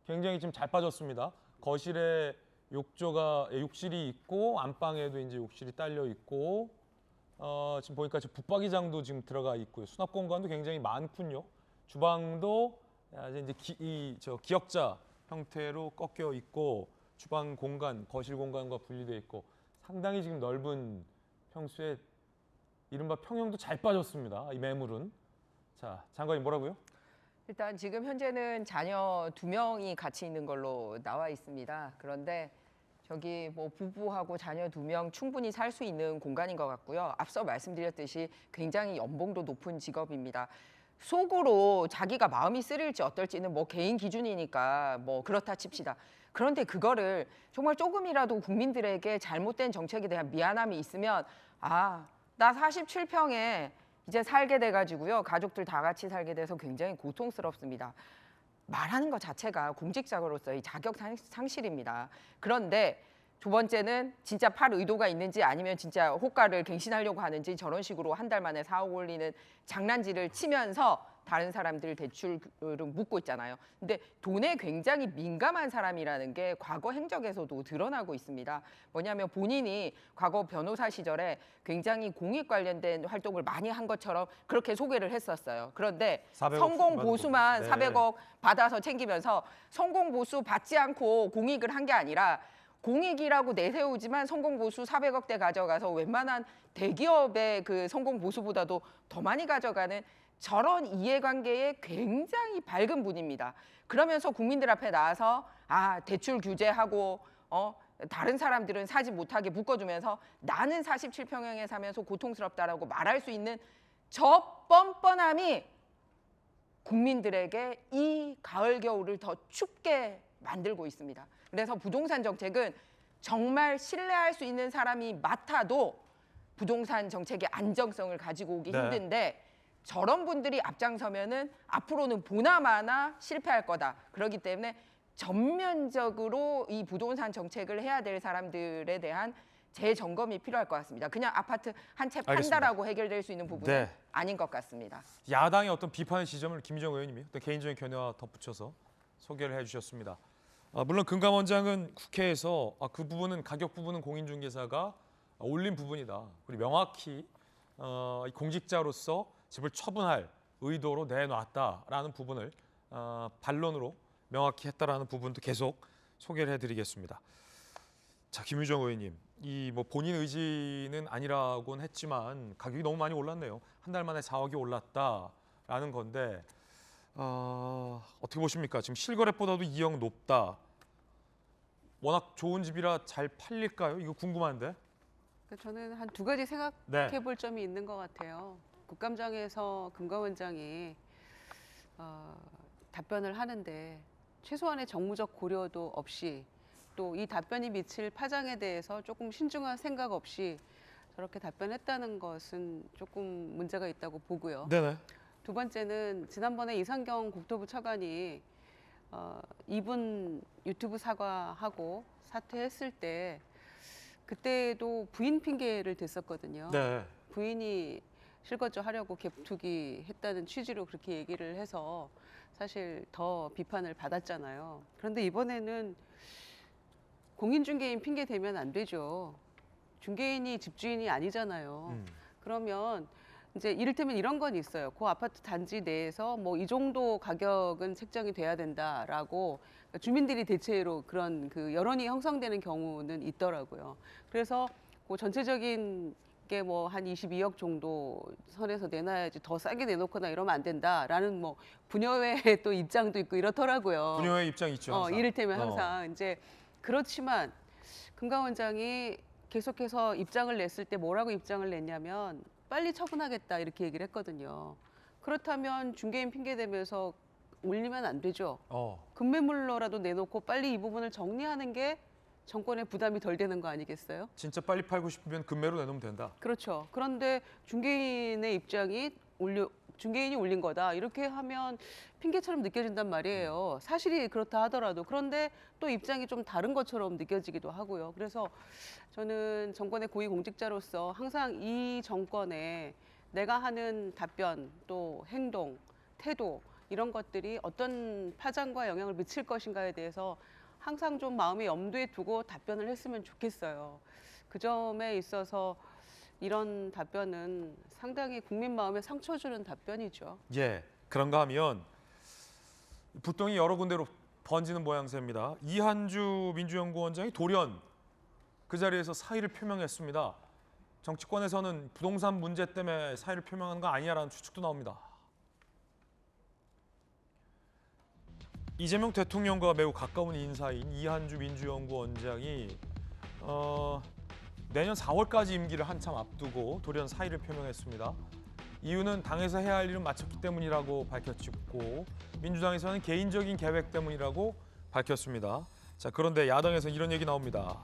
[SPEAKER 1] 굉장히 지금 잘 빠졌습니다. 거실에 욕실이 있고 안방에도 이제 욕실이 딸려 있고 지금 보니까 붙박이장도 지금 들어가 있고요. 수납 공간도 굉장히 많군요. 주방도 이제 기역자 형태로 꺾여 있고 주방 공간, 거실 공간과 분리되어 있고 상당히 지금 넓은 평수에 이른바 평형도 잘 빠졌습니다. 이 매물은. 자, 장관님 뭐라고요?
[SPEAKER 2] 일단 지금 현재는 자녀 2명이 같이 있는 걸로 나와 있습니다. 그런데 저기 뭐 부부하고 자녀 2명 충분히 살 수 있는 공간인 것 같고요. 앞서 말씀드렸듯이 굉장히 연봉도 높은 직업입니다. 속으로 자기가 마음이 쓰릴지 어떨지는 뭐 개인 기준이니까 뭐 그렇다 칩시다. 그런데 그거를 정말 조금이라도 국민들에게 잘못된 정책에 대한 미안함이 있으면 나 47평에 이제 살게 돼가지고요. 가족들 다 같이 살게 돼서 굉장히 고통스럽습니다. 말하는 것 자체가 공직자로서의 자격 상실입니다. 그런데 두 번째는 진짜 팔 의도가 있는지 아니면 진짜 호가를 갱신하려고 하는지 저런 식으로 한 달 만에 4억 올리는 장난질을 치면서 다른 사람들 대출을 묻고 있잖아요. 근데 돈에 굉장히 민감한 사람이라는 게 과거 행적에서도 드러나고 있습니다. 뭐냐면 본인이 과거 변호사 시절에 굉장히 공익 관련된 활동을 많이 한 것처럼 그렇게 소개를 했었어요. 그런데
[SPEAKER 1] 400억
[SPEAKER 2] 성공 보수만
[SPEAKER 1] 네.
[SPEAKER 2] 400억 받아서 챙기면서 성공 보수 받지 않고 공익을 한 게 아니라 공익이라고 내세우지만 성공 보수 400억대 가져가서 웬만한 대기업의 그 성공 보수보다도 더 많이 가져가는 저런 이해관계에 굉장히 밝은 분입니다. 그러면서 국민들 앞에 나와서 대출 규제하고 다른 사람들은 사지 못하게 묶어주면서 나는 47평형에 사면서 고통스럽다라고 말할 수 있는 저 뻔뻔함이 국민들에게 이 가을 겨울을 더 춥게 만들고 있습니다. 그래서 부동산 정책은 정말 신뢰할 수 있는 사람이 맡아도 부동산 정책의 안정성을 가지고 오기
[SPEAKER 1] 네.
[SPEAKER 2] 힘든데 저런 분들이 앞장서면은 앞으로는 보나마나 실패할 거다. 그렇기 때문에 전면적으로 이 부동산 정책을 해야 될 사람들에 대한 재점검이 필요할 것 같습니다. 그냥 아파트 한 채 판다라고 해결될 수 있는 부분은
[SPEAKER 1] 네.
[SPEAKER 2] 아닌 것 같습니다.
[SPEAKER 1] 야당의 어떤 비판의 지점을 김희정 의원님이 어떤 개인적인 견해와 덧붙여서 소개를 해주셨습니다. 물론 금감원장은 국회에서 그 부분은 가격 부분은 공인중개사가 올린 부분이다. 그리고 명확히 공직자로서 집을 처분할 의도로 내놨다라는 부분을 반론으로 명확히 했다라는 부분도 계속 소개를 해드리겠습니다. 자, 김유정 의원님, 이 뭐 본인 의지는 아니라고는 했지만 가격이 너무 많이 올랐네요. 한 달 만에 4억이 올랐다라는 건데 어떻게 보십니까? 지금 실거래보다도 2억 높다. 워낙 좋은 집이라 잘 팔릴까요? 이거 궁금한데.
[SPEAKER 6] 저는 한 2가지 생각해 볼 점이 있는 것 같아요. 국감장에서 금감원장이 답변을 하는데 최소한의 정무적 고려도 없이 또 이 답변이 미칠 파장에 대해서 조금 신중한 생각 없이 저렇게 답변했다는 것은 조금 문제가 있다고 보고요.
[SPEAKER 1] 네네.
[SPEAKER 6] 두 번째는 지난번에 이상경 국토부 차관이 이분 유튜브 사과하고 사퇴했을 때 그때도 부인 핑계를 댔었거든요.
[SPEAKER 1] 네.
[SPEAKER 6] 부인이 실거주 하려고 갭투기 했다는 취지로 그렇게 얘기를 해서 사실 더 비판을 받았잖아요. 그런데 이번에는 공인중개인 핑계 대면 안 되죠. 중개인이 집주인이 아니잖아요. 그러면 이제 이를테면 이런 건 있어요. 그 아파트 단지 내에서 뭐 이 정도 가격은 책정이 돼야 된다라고 주민들이 대체로 그런 그 여론이 형성되는 경우는 있더라고요. 그래서 그 전체적인 게 뭐 한 22억 정도 선에서 내놔야지 더 싸게 내놓거나 이러면 안 된다라는 뭐 부녀회의 또 입장도 있고 이렇더라고요.
[SPEAKER 1] 부녀의 입장 있죠. 항상.
[SPEAKER 6] 이를테면 항상 이제 그렇지만 금강 원장이 계속해서 입장을 냈을 때 뭐라고 입장을 냈냐면 빨리 처분하겠다 이렇게 얘기를 했거든요. 그렇다면 중개인 핑계 대면서 올리면 안 되죠. 급매물로라도 내놓고 빨리 이 부분을 정리하는 게 정권의 부담이 덜 되는 거 아니겠어요?
[SPEAKER 1] 진짜 빨리 팔고 싶으면 금매로 내놓으면 된다.
[SPEAKER 6] 그렇죠. 그런데 중개인의 입장이 중개인이 올린 거다. 이렇게 하면 핑계처럼 느껴진단 말이에요. 사실이 그렇다 하더라도. 그런데 또 입장이 좀 다른 것처럼 느껴지기도 하고요. 그래서 저는 정권의 고위공직자로서 항상 이 정권에 내가 하는 답변, 또 행동, 태도 이런 것들이 어떤 파장과 영향을 미칠 것인가에 대해서 항상 좀 마음에 염두에 두고 답변을 했으면 좋겠어요. 그 점에 있어서 이런 답변은 상당히 국민 마음에 상처 주는 답변이죠.
[SPEAKER 1] 예, 그런가 하면 부동이 여러 군데로 번지는 모양새입니다. 이한주 민주연구원장이 돌연 그 자리에서 사의를 표명했습니다. 정치권에서는 부동산 문제 때문에 사의를 표명한 거 아니냐라는 추측도 나옵니다. 이재명 대통령과 매우 가까운 인사인 이한주 민주연구원장이 내년 4월까지 임기를 한참 앞두고 돌연 사의를 표명했습니다. 이유는 당에서 해야 할 일은 마쳤기 때문이라고 밝혔고 민주당에서는 개인적인 계획 때문이라고 밝혔습니다. 자, 그런데 야당에서 이런 얘기 나옵니다.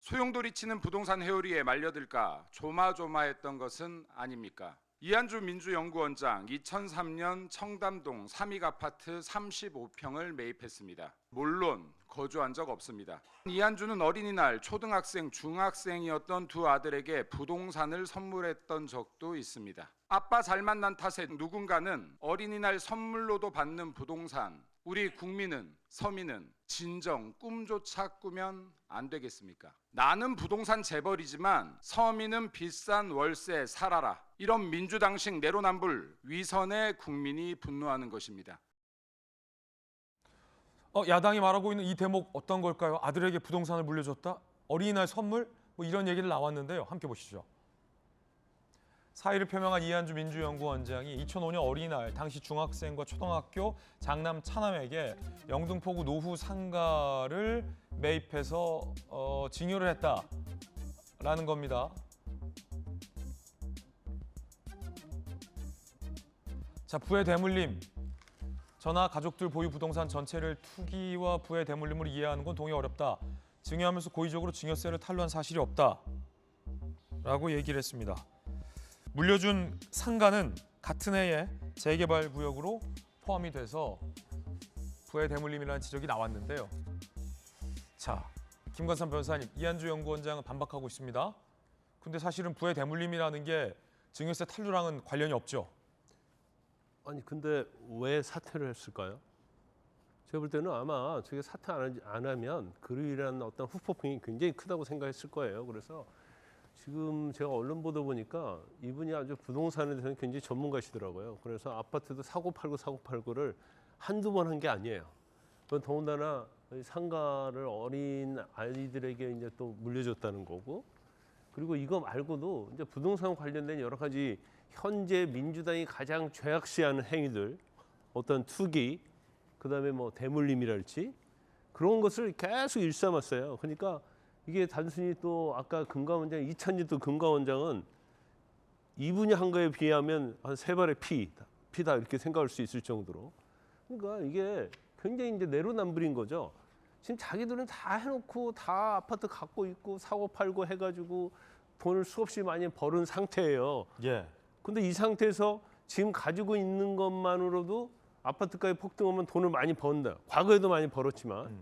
[SPEAKER 10] 소용돌이 치는 부동산 회오리에 말려들까 조마조마했던 것은 아닙니까? 이한주 민주연구원장 2003년 청담동 삼익 아파트 35평을 매입했습니다. 물론 거주한 적 없습니다. 이한주는 어린이날 초등학생, 중학생이었던 두 아들에게 부동산을 선물했던 적도 있습니다. 아빠 잘 만난 탓에 누군가는 어린이날 선물로도 받는 부동산, 우리 국민은, 서민은 진정 꿈조차 꾸면 안 되겠습니까? 나는 부동산 재벌이지만 서민은 비싼 월세 살아라. 이런 민주당식 내로남불 위선에 국민이 분노하는 것입니다.
[SPEAKER 1] 야당이 말하고 있는 이 대목 어떤 걸까요? 아들에게 부동산을 물려줬다? 어린이날 선물? 뭐 이런 얘기를 나왔는데요. 함께 보시죠. 사의를 표명한 이한주 민주연구원장이 2005년 어린이날 당시 중학생과 초등학교 장남 차남에게 영등포구 노후 상가를 매입해서 증여를 했다라는 겁니다. 자, 부의 대물림. 저나 가족들 보유 부동산 전체를 투기와 부의 대물림으로 이해하는 건 동의 어렵다. 증여하면서 고의적으로 증여세를 탈루한 사실이 없다. 라고 얘기를 했습니다. 물려준 상가는 같은 해에 재개발 구역으로 포함이 돼서 부의 대물림이라는 지적이 나왔는데요. 자, 김관삼 변호사님, 이한주 연구원장은 반박하고 있습니다. 근데 사실은 부의 대물림이라는 게 증여세 탈루랑은 관련이 없죠.
[SPEAKER 7] 아니 근데 왜 사퇴를 했을까요? 제가 볼 때는 아마 저게 사퇴 안 하면 그로 인한 어떤 후폭풍이 굉장히 크다고 생각했을 거예요. 그래서 지금 제가 언론 보도 보니까 이분이 아주 부동산에 대해서는 굉장히 전문가시더라고요. 그래서 아파트도 사고 팔고를 한두 번 한 게 아니에요. 그건 더군다나 상가를 어린 아이들에게 이제 또 물려줬다는 거고, 그리고 이거 말고도 이제 부동산 관련된 여러 가지 현재 민주당이 가장 죄악시하는 행위들, 어떤 투기, 그다음에 뭐 대물림이랄지 그런 것을 계속 일삼았어요. 그러니까 이게 단순히 또 아까 금감원장 이찬진 금감원장은 이분이 한 거에 비하면 한 세 발의 피다 이렇게 생각할 수 있을 정도로, 그러니까 이게 굉장히 이제 내로남불인 거죠. 지금 자기들은 다 해놓고 다 아파트 갖고 있고 사고 팔고 해가지고 돈을 수없이 많이 벌은 상태예요.
[SPEAKER 1] 예.
[SPEAKER 7] 근데 이 상태에서 지금 가지고 있는 것만으로도 아파트가에 폭등하면 돈을 많이 번다. 과거에도 많이 벌었지만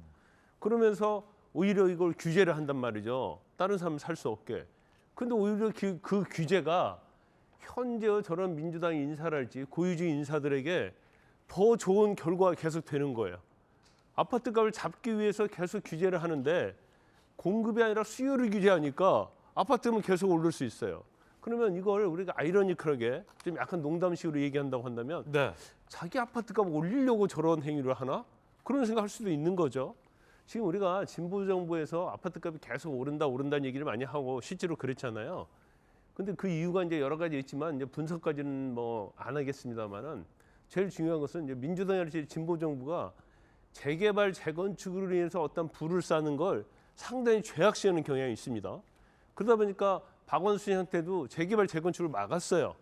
[SPEAKER 7] 그러면서 오히려 이걸 규제를 한단 말이죠. 다른 사람 살 수 없게. 근데 오히려 그 규제가 현재 저런 민주당 인사랄지 고위직 인사들에게 더 좋은 결과가 계속 되는 거예요. 아파트 값을 잡기 위해서 계속 규제를 하는데 공급이 아니라 수요를 규제하니까 아파트는 계속 오를 수 있어요. 그러면 이걸 우리가 아이러니컬하게 좀 약간 농담식으로 얘기한다고 한다면
[SPEAKER 1] 네.
[SPEAKER 7] 자기 아파트 값 올리려고 저런 행위를 하나? 그런 생각할 수도 있는 거죠. 지금 우리가 진보 정부에서 아파트 값이 계속 오른다는 얘기를 많이 하고 실제로 그랬잖아요. 근데 그 이유가 이제 여러 가지 있지만 이제 분석까지는 뭐 안 하겠습니다만은 제일 중요한 것은 이제 민주당이랄지 진보 정부가 재개발 재건축으로 인해서 어떤 부를 쌓는 걸 상당히 죄악시하는 경향이 있습니다. 그러다 보니까 박원순 형태도 재개발 재건축을 막았어요.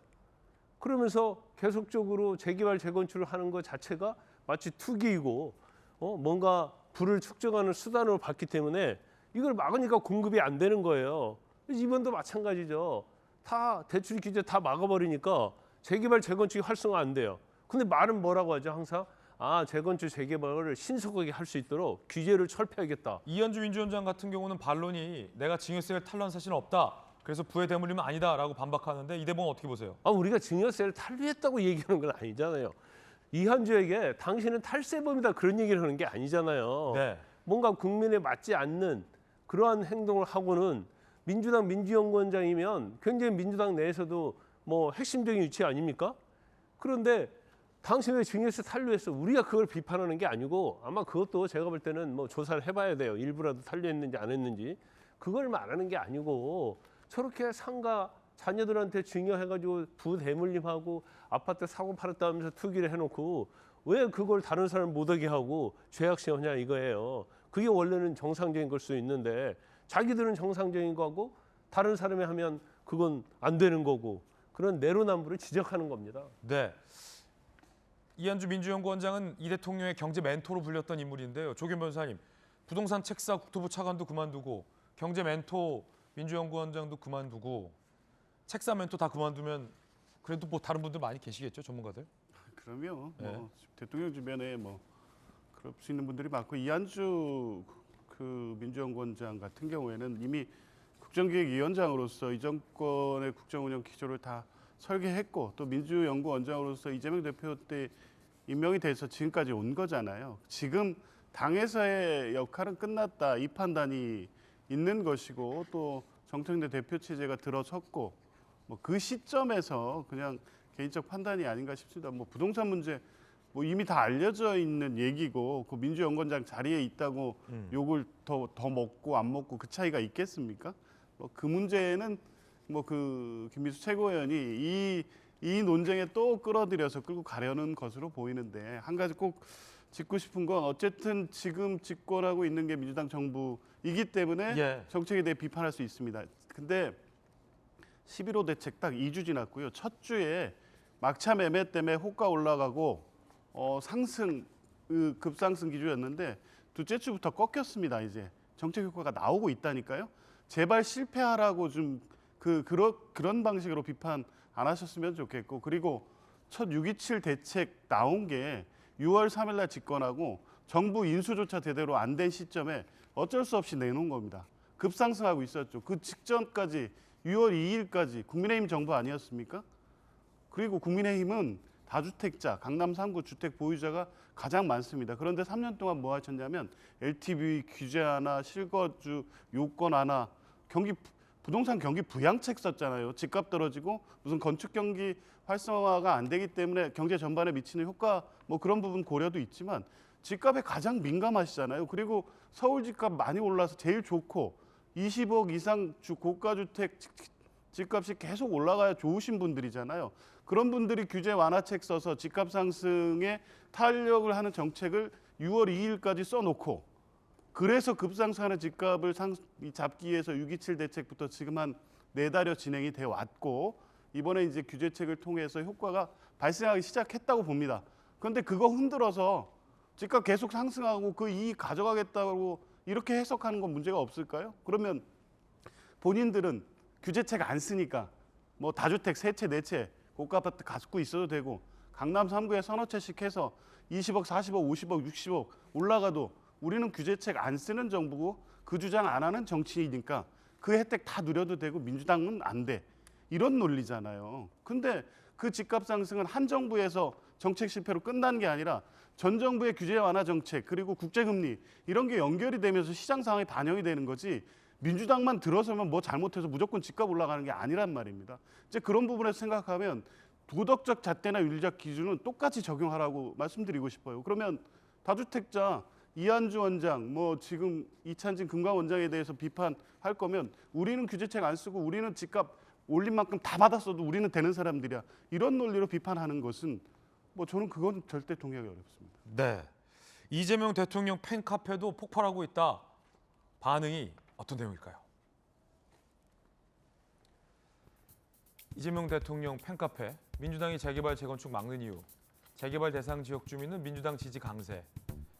[SPEAKER 7] 그러면서 계속적으로 재개발 재건축을 하는 것 자체가 마치 투기이고 뭔가 부를 축적하는 수단으로 봤기 때문에 이걸 막으니까 공급이 안 되는 거예요. 이번도 마찬가지죠. 다 대출 규제 다 막아버리니까 재개발 재건축이 활성화 안 돼요. 근데 말은 뭐라고 하죠? 항상 재건축 재개발을 신속하게 할 수 있도록 규제를 철폐하겠다.
[SPEAKER 1] 이현주 민주위원장 같은 경우는 반론이 내가 증여세를 탈루한 사실은 없다. 그래서 부의 대물림은 아니다라고 반박하는데 이 대목은 어떻게 보세요?
[SPEAKER 7] 우리가 증여세를 탈루했다고 얘기하는 건 아니잖아요. 이현주에게 당신은 탈세범이다 그런 얘기를 하는 게 아니잖아요.
[SPEAKER 1] 네.
[SPEAKER 7] 뭔가 국민에 맞지 않는 그러한 행동을 하고는 민주당 민주연구원장이면 굉장히 민주당 내에서도 뭐 핵심적인 위치 아닙니까? 그런데 당신 왜 증여세 탈루했어? 우리가 그걸 비판하는 게 아니고 아마 그것도 제가 볼 때는 뭐 조사를 해봐야 돼요. 일부라도 탈루했는지 안 했는지. 그걸 말하는 게 아니고 저렇게 상가 자녀들한테 증여해가지고 부대물림하고 아파트 사고 팔았다 하면서 투기를 해놓고 왜 그걸 다른 사람 못하게 하고 죄악시하냐 이거예요. 그게 원래는 정상적인 걸 수 있는데 자기들은 정상적인 거고 다른 사람이 하면 그건 안 되는 거고 그런 내로남불을 지적하는 겁니다.
[SPEAKER 1] 네. 이현주 민주연구원장은 이 대통령의 경제 멘토로 불렸던 인물인데요. 조규 변호사님, 부동산 책사 국토부 차관도 그만두고 경제 멘토 민주연구원장도 그만두고 책사 멘토 다 그만두면 그래도 뭐 다른 분들 많이 계시겠죠, 전문가들?
[SPEAKER 8] 그러면
[SPEAKER 1] 네.
[SPEAKER 8] 뭐 대통령 주변에 뭐 그럴 수 있는 분들이 많고 이한주 그 민주연구원장 같은 경우에는 이미 국정기획위원장으로서 이 정권의 국정운영 기조를 다 설계했고 또 민주연구원장으로서 이재명 대표 때 임명이 돼서 지금까지 온 거잖아요. 지금 당에서의 역할은 끝났다 이 판단이 있는 것이고 또 정청래 대표 체제가 들어섰고 뭐 그 시점에서 그냥 개인적 판단이 아닌가 싶습니다. 뭐 부동산 문제 뭐 이미 다 알려져 있는 얘기고 그 민주연구원장 자리에 있다고 욕을 더 먹고 안 먹고 그 차이가 있겠습니까? 뭐 그 문제는 뭐 그 김미수 최고위원이 이 논쟁에 또 끌어들여서 끌고 가려는 것으로 보이는데 한 가지 꼭 짚고 싶은 건 어쨌든 지금 집권하고 있는 게 민주당 정부이기 때문에
[SPEAKER 1] 예.
[SPEAKER 8] 정책에 대해 비판할 수 있습니다. 근데 11호 대책 딱 2주 지났고요. 첫 주에 막차 매매 때문에 호가 올라가고 상승 급상승 기조였는데 둘째 주부터 꺾였습니다. 이제 정책 효과가 나오고 있다니까요. 제발 실패하라고 좀 그런 방식으로 비판 안 하셨으면 좋겠고 그리고 첫 6.27 대책 나온 게 6월 3일 날 집권하고 정부 인수조차 제대로 안 된 시점에 어쩔 수 없이 내놓은 겁니다. 급상승하고 있었죠. 그 직전까지 6월 2일까지 국민의힘 정부 아니었습니까? 그리고 국민의힘은 다주택자, 강남 3구 주택 보유자가 가장 많습니다. 그런데 3년 동안 뭐 하셨냐면 LTV 규제 하나, 실거주 요건 하나, 부동산 경기 부양책 썼잖아요. 집값 떨어지고 무슨 건축 경기 활성화가 안 되기 때문에 경제 전반에 미치는 효과 뭐 그런 부분 고려도 있지만 집값에 가장 민감하시잖아요. 그리고 서울 집값 많이 올라서 제일 좋고 20억 이상 고가 주택 집값이 계속 올라가야 좋으신 분들이잖아요. 그런 분들이 규제 완화책 써서 집값 상승에 탄력을 하는 정책을 6월 2일까지 써놓고 그래서 급상승하는 집값을 잡기 위해서 6.27 대책부터 지금 한 4달여 진행이 돼 왔고 이번에 이제 규제책을 통해서 효과가 발생하기 시작했다고 봅니다. 그런데 그거 흔들어서 집값 계속 상승하고 그 이익 가져가겠다고 이렇게 해석하는 건 문제가 없을까요? 그러면 본인들은 규제책 안 쓰니까 뭐 다주택 3채, 4채 고가 아파트 갖고 있어도 되고 강남 3구에 서너 채씩 해서 20억, 40억, 50억, 60억 올라가도 우리는 규제책 안 쓰는 정부고 그 주장 안 하는 정치이니까 그 혜택 다 누려도 되고 민주당은 안 돼. 이런 논리잖아요. 근데 그 집값 상승은 한 정부에서 정책 실패로 끝난 게 아니라 전 정부의 규제 완화 정책 그리고 국제금리 이런 게 연결이 되면서 시장 상황이 반영이 되는 거지 민주당만 들어서면 뭐 잘못해서 무조건 집값 올라가는 게 아니란 말입니다. 이제 그런 부분에서 생각하면 도덕적 잣대나 윤리적 기준은 똑같이 적용하라고 말씀드리고 싶어요. 그러면 다주택자 이한주 원장, 뭐 지금 이찬진 금감원장에 대해서 비판할 거면 우리는 규제책 안 쓰고 우리는 집값 올린 만큼 다 받았어도 우리는 되는 사람들이야. 이런 논리로 비판하는 것은 뭐 저는 그건 절대 동의하기 어렵습니다.
[SPEAKER 1] 네. 이재명 대통령 팬카페도 폭발하고 있다. 반응이 어떤 내용일까요? 이재명 대통령 팬카페, 민주당이 재개발 재건축 막는 이유, 재개발 대상 지역 주민은 민주당 지지 강세,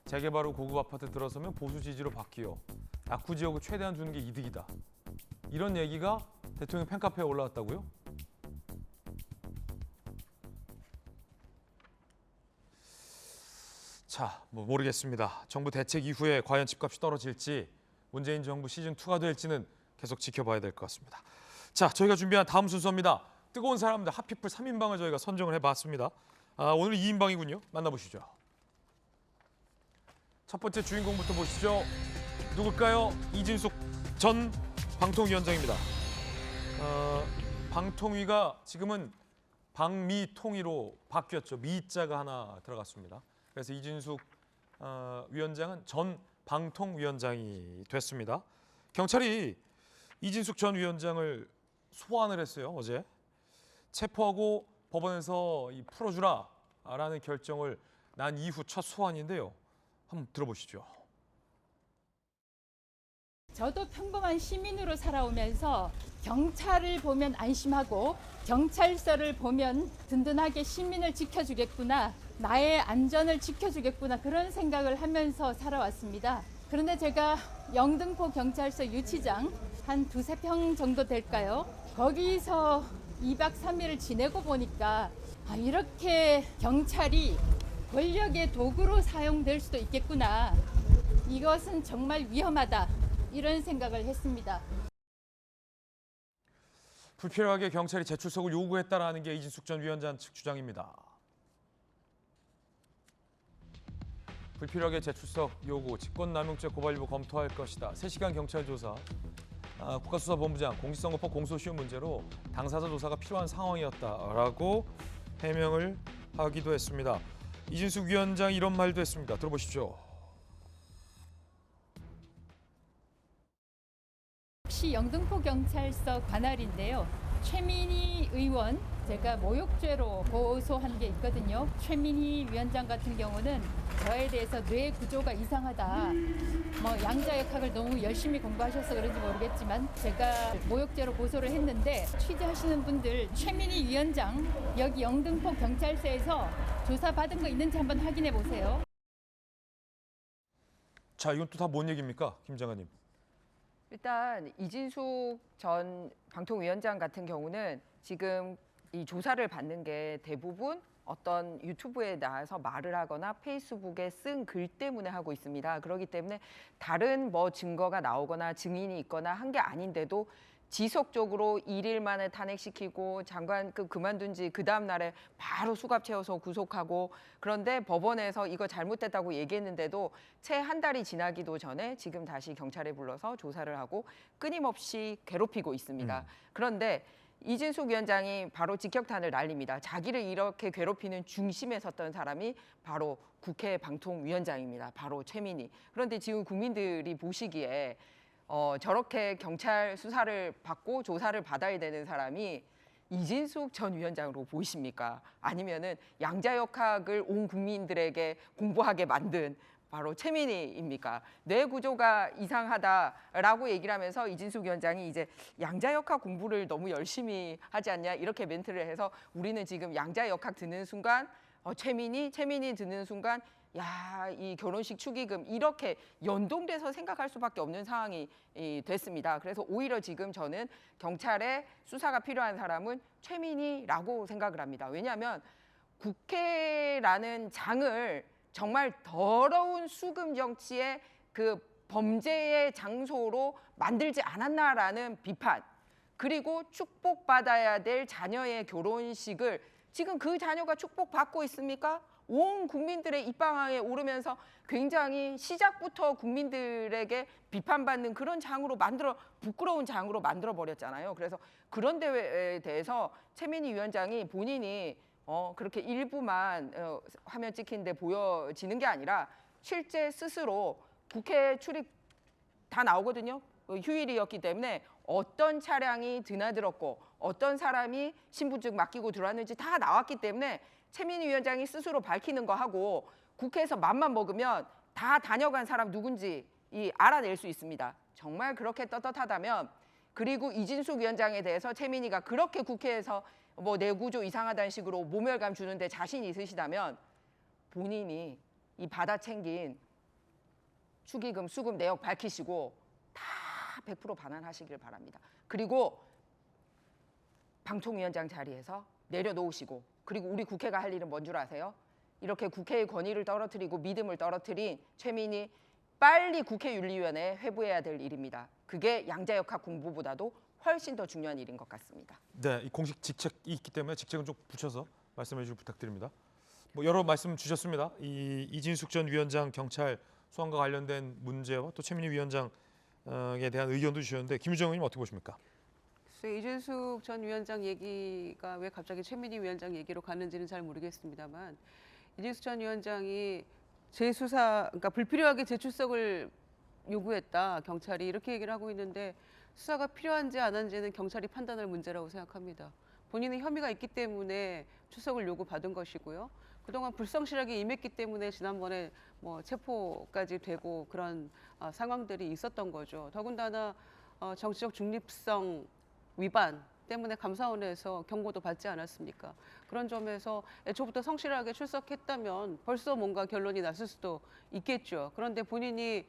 [SPEAKER 1] 재개발 후 고급 아파트 들어서면 보수 지지로 바뀌어 낙후 지역을 최대한 주는 게 이득이다. 이런 얘기가 대통령 팬카페에 올라왔다고요? 자, 뭐 모르겠습니다. 정부 대책 이후에 과연 집값이 떨어질지 문재인 정부 시즌2가 될지는 계속 지켜봐야 될 것 같습니다. 자, 저희가 준비한 다음 순서입니다. 뜨거운 사람들 핫피플 3인방을 저희가 선정을 해봤습니다. 오늘 2인방이군요. 만나보시죠. 첫 번째 주인공부터 보시죠. 누굴까요? 이진숙 전 방통위원장입니다. 방통위가 지금은 방미통위로 바뀌었죠. 미자가 하나 들어갔습니다. 그래서 이진숙 위원장은 전 방통위원장이 됐습니다. 경찰이 이진숙 전 위원장을 소환을 했어요. 어제 체포하고 법원에서 풀어주라라는 결정을 난 이후 첫 소환인데요. 한번 들어보시죠.
[SPEAKER 11] 저도 평범한 시민으로 살아오면서 경찰을 보면 안심하고 경찰서를 보면 든든하게 시민을 지켜주겠구나, 나의 안전을 지켜주겠구나, 그런 생각을 하면서 살아왔습니다. 그런데 제가 영등포 경찰서 유치장 한 2-3평 정도 될까요? 거기서 2박 3일을 지내고 보니까 이렇게 경찰이 권력의 도구로 사용될 수도 있겠구나. 이것은 정말 위험하다. 이런 생각을 했습니다.
[SPEAKER 1] 불필요하게 경찰이 재출석을 요구했다라는 게 이진숙 전 위원장 측 주장입니다. 불필요하게 재출석 요구, 직권남용죄 고발일부 검토할 것이다. 3시간 경찰 조사, 국가수사본부장 공직선거법 공소시효 문제로 당사자 조사가 필요한 상황이었다라고 해명을 하기도 했습니다. 이진숙 위원장이 이런 말도 했습니다. 들어보십시오.
[SPEAKER 11] 혹시 영등포 경찰서 관할인데요. 최민희 의원, 제가 모욕죄로 고소한 게 있거든요. 최민희 위원장 같은 경우는 저에 대해서 뇌 구조가 이상하다, 양자역학을 너무 열심히 공부하셔서 그런지 모르겠지만 제가 모욕죄로 고소를 했는데, 취재하시는 분들 최민희 위원장 여기 영등포 경찰서에서 조사받은 거 있는지 한번 확인해 보세요.
[SPEAKER 1] 자, 이건 또 다 뭔 얘기입니까, 김 장관님?
[SPEAKER 2] 일단 이진숙 전 방통위원장 같은 경우는 지금 이 조사를 받는 게 대부분 어떤 유튜브에 나와서 말을 하거나 페이스북에 쓴 글 때문에 하고 있습니다. 그렇기 때문에 다른 증거가 나오거나 증인이 있거나 한 게 아닌데도 지속적으로 1일 만에 탄핵시키고 장관급 그만둔 지 그 다음 날에 바로 수갑 채워서 구속하고, 그런데 법원에서 이거 잘못됐다고 얘기했는데도 채 한 달이 지나기도 전에 지금 다시 경찰에 불러서 조사를 하고 끊임없이 괴롭히고 있습니다. 그런데 이진숙 위원장이 바로 직격탄을 날립니다. 자기를 이렇게 괴롭히는 중심에 섰던 사람이 바로 국회 방통위원장입니다. 바로 최민희. 그런데 지금 국민들이 보시기에 저렇게 경찰 수사를 받고 조사를 받아야 되는 사람이 이진숙 전 위원장으로 보이십니까? 아니면은 양자역학을 온 국민들에게 공부하게 만든 바로 최민희입니까? 뇌 구조가 이상하다라고 얘기를 하면서 이진숙 위원장이 이제 양자역학 공부를 너무 열심히 하지 않냐, 이렇게 멘트를 해서 우리는 지금 양자역학 듣는 순간 최민희 듣는 순간 야, 이 결혼식 축의금 이렇게 연동돼서 생각할 수밖에 없는 상황이 됐습니다. 그래서 오히려 지금 저는 경찰에 수사가 필요한 사람은 최민희라고 생각을 합니다. 왜냐하면 국회라는 장을 정말 더러운 수금 정치의 그 범죄의 장소로 만들지 않았나라는 비판, 그리고 축복받아야 될 자녀의 결혼식을 지금 그 자녀가 축복받고 있습니까? 온 국민들의 입방아에 오르면서 굉장히 시작부터 국민들에게 비판받는 그런 장으로 부끄러운 장으로 만들어 버렸잖아요. 그래서 그런 데에 대해서 최민희 위원장이 본인이 그렇게 일부만 화면 찍힌 데 보여지는 게 아니라 실제 스스로 국회 출입 다 나오거든요. 휴일이었기 때문에 어떤 차량이 드나들었고 어떤 사람이 신분증 맡기고 들어왔는지 다 나왔기 때문에 최민희 위원장이 스스로 밝히는 거 하고 국회에서 맘만 먹으면 다 다녀간 사람 누군지 알아낼 수 있습니다. 정말 그렇게 떳떳하다면, 그리고 이진숙 위원장에 대해서 최민희가 그렇게 국회에서 뭐 내구조 이상하다는 식으로 모멸감 주는데 자신이 있으시다면 본인이 이 받아 챙긴 축의금 수금 내역 밝히시고 다 100% 반환하시길 바랍니다. 그리고 방통위원장 자리에서 내려놓으시고, 그리고 우리 국회가 할 일은 뭔 줄 아세요? 이렇게 국회의 권위를 떨어뜨리고 믿음을 떨어뜨린 최민희, 빨리 국회윤리위원회에 회부해야 될 일입니다. 그게 양자역학 공부보다도 훨씬 더 중요한 일인 것 같습니다.
[SPEAKER 1] 네, 이 공식 직책이 있기 때문에 직책은 좀 붙여서 말씀해 주시기 부탁드립니다. 뭐 여러 말씀 주셨습니다. 이 이진숙 전 위원장 경찰 소환과 관련된 문제와 또 최민희 위원장에 대한 의견도 주셨는데 김유정 의원님 어떻게 보십니까?
[SPEAKER 6] 이준숙 전 위원장 얘기가 왜 갑자기 최민희 위원장 얘기로 가는지는 잘 모르겠습니다만, 이준숙 전 위원장이 재수사, 그러니까 불필요하게 재출석을 요구했다, 경찰이 이렇게 얘기를 하고 있는데, 수사가 필요한지 안 한지는 경찰이 판단할 문제라고 생각합니다. 본인은 혐의가 있기 때문에 출석을 요구받은 것이고요. 그동안 불성실하게 임했기 때문에 지난번에 뭐 체포까지 되고 그런 상황들이 있었던 거죠. 더군다나 정치적 중립성 위반 때문에 감사원에서 경고도 받지 않았습니까? 그런 점에서 애초부터 성실하게 출석했다면 벌써 뭔가 결론이 났을 수도 있겠죠. 그런데 본인이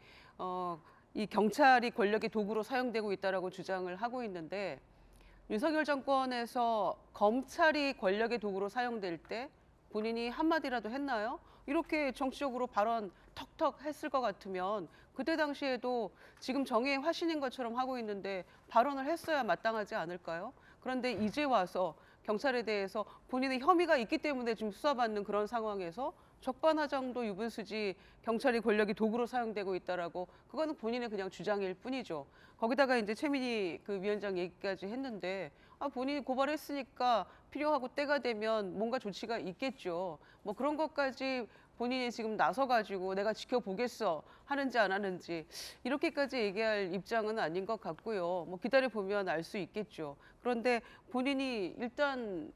[SPEAKER 6] 이 경찰이 권력의 도구로 사용되고 있다라고 주장을 하고 있는데, 윤석열 정권에서 검찰이 권력의 도구로 사용될 때 본인이 한마디라도 했나요? 이렇게 정치적으로 발언 턱턱 했을 것 같으면 그때 당시에도 지금 정의의 화신인 것처럼 하고 있는데 발언을 했어야 마땅하지 않을까요? 그런데 이제 와서 경찰에 대해서 본인의 혐의가 있기 때문에 지금 수사받는 그런 상황에서 적반하장도 유분수지 경찰이 권력이 도구로 사용되고 있다라고, 그거는 본인의 그냥 주장일 뿐이죠. 거기다가 이제 최민희 그 위원장 얘기까지 했는데, 본인이 고발했으니까 필요하고 때가 되면 뭔가 조치가 있겠죠. 뭐 그런 것까지 본인이 지금 나서가지고 내가 지켜보겠어 하는지 안 하는지 이렇게까지 얘기할 입장은 아닌 것 같고요. 뭐 기다려보면 알 수 있겠죠. 그런데 본인이 일단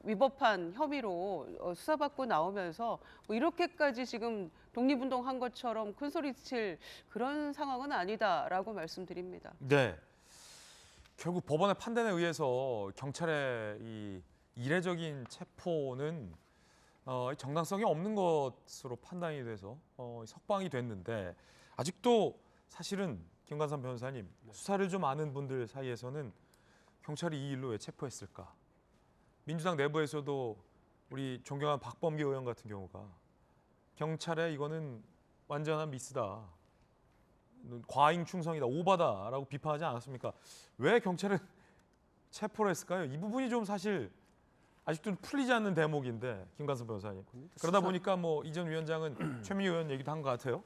[SPEAKER 6] 위법한 혐의로 수사받고 나오면서 뭐 이렇게까지 지금 독립운동한 것처럼 큰소리칠 그런 상황은 아니다라고 말씀드립니다.
[SPEAKER 1] 네, 결국 법원의 판단에 의해서 경찰의 이 이례적인 체포는 정당성이 없는 것으로 판단이 돼서 석방이 됐는데, 아직도 사실은 김관삼 변호사님, 수사를 좀 아는 분들 사이에서는 경찰이 이 일로 왜 체포했을까? 민주당 내부에서도 우리 존경한 박범계 의원 같은 경우가 경찰의 이거는 완전한 미스다, 과잉 충성이다, 오바다라고 비판하지 않았습니까? 왜 경찰은 체포를 했을까요? 이 부분이 좀 사실 아직도 풀리지 않는 대목인데, 김관섭 변호사님. 그러다 보니까 뭐 이전 위원장은 최민희 의원 얘기도 한 것 같아요.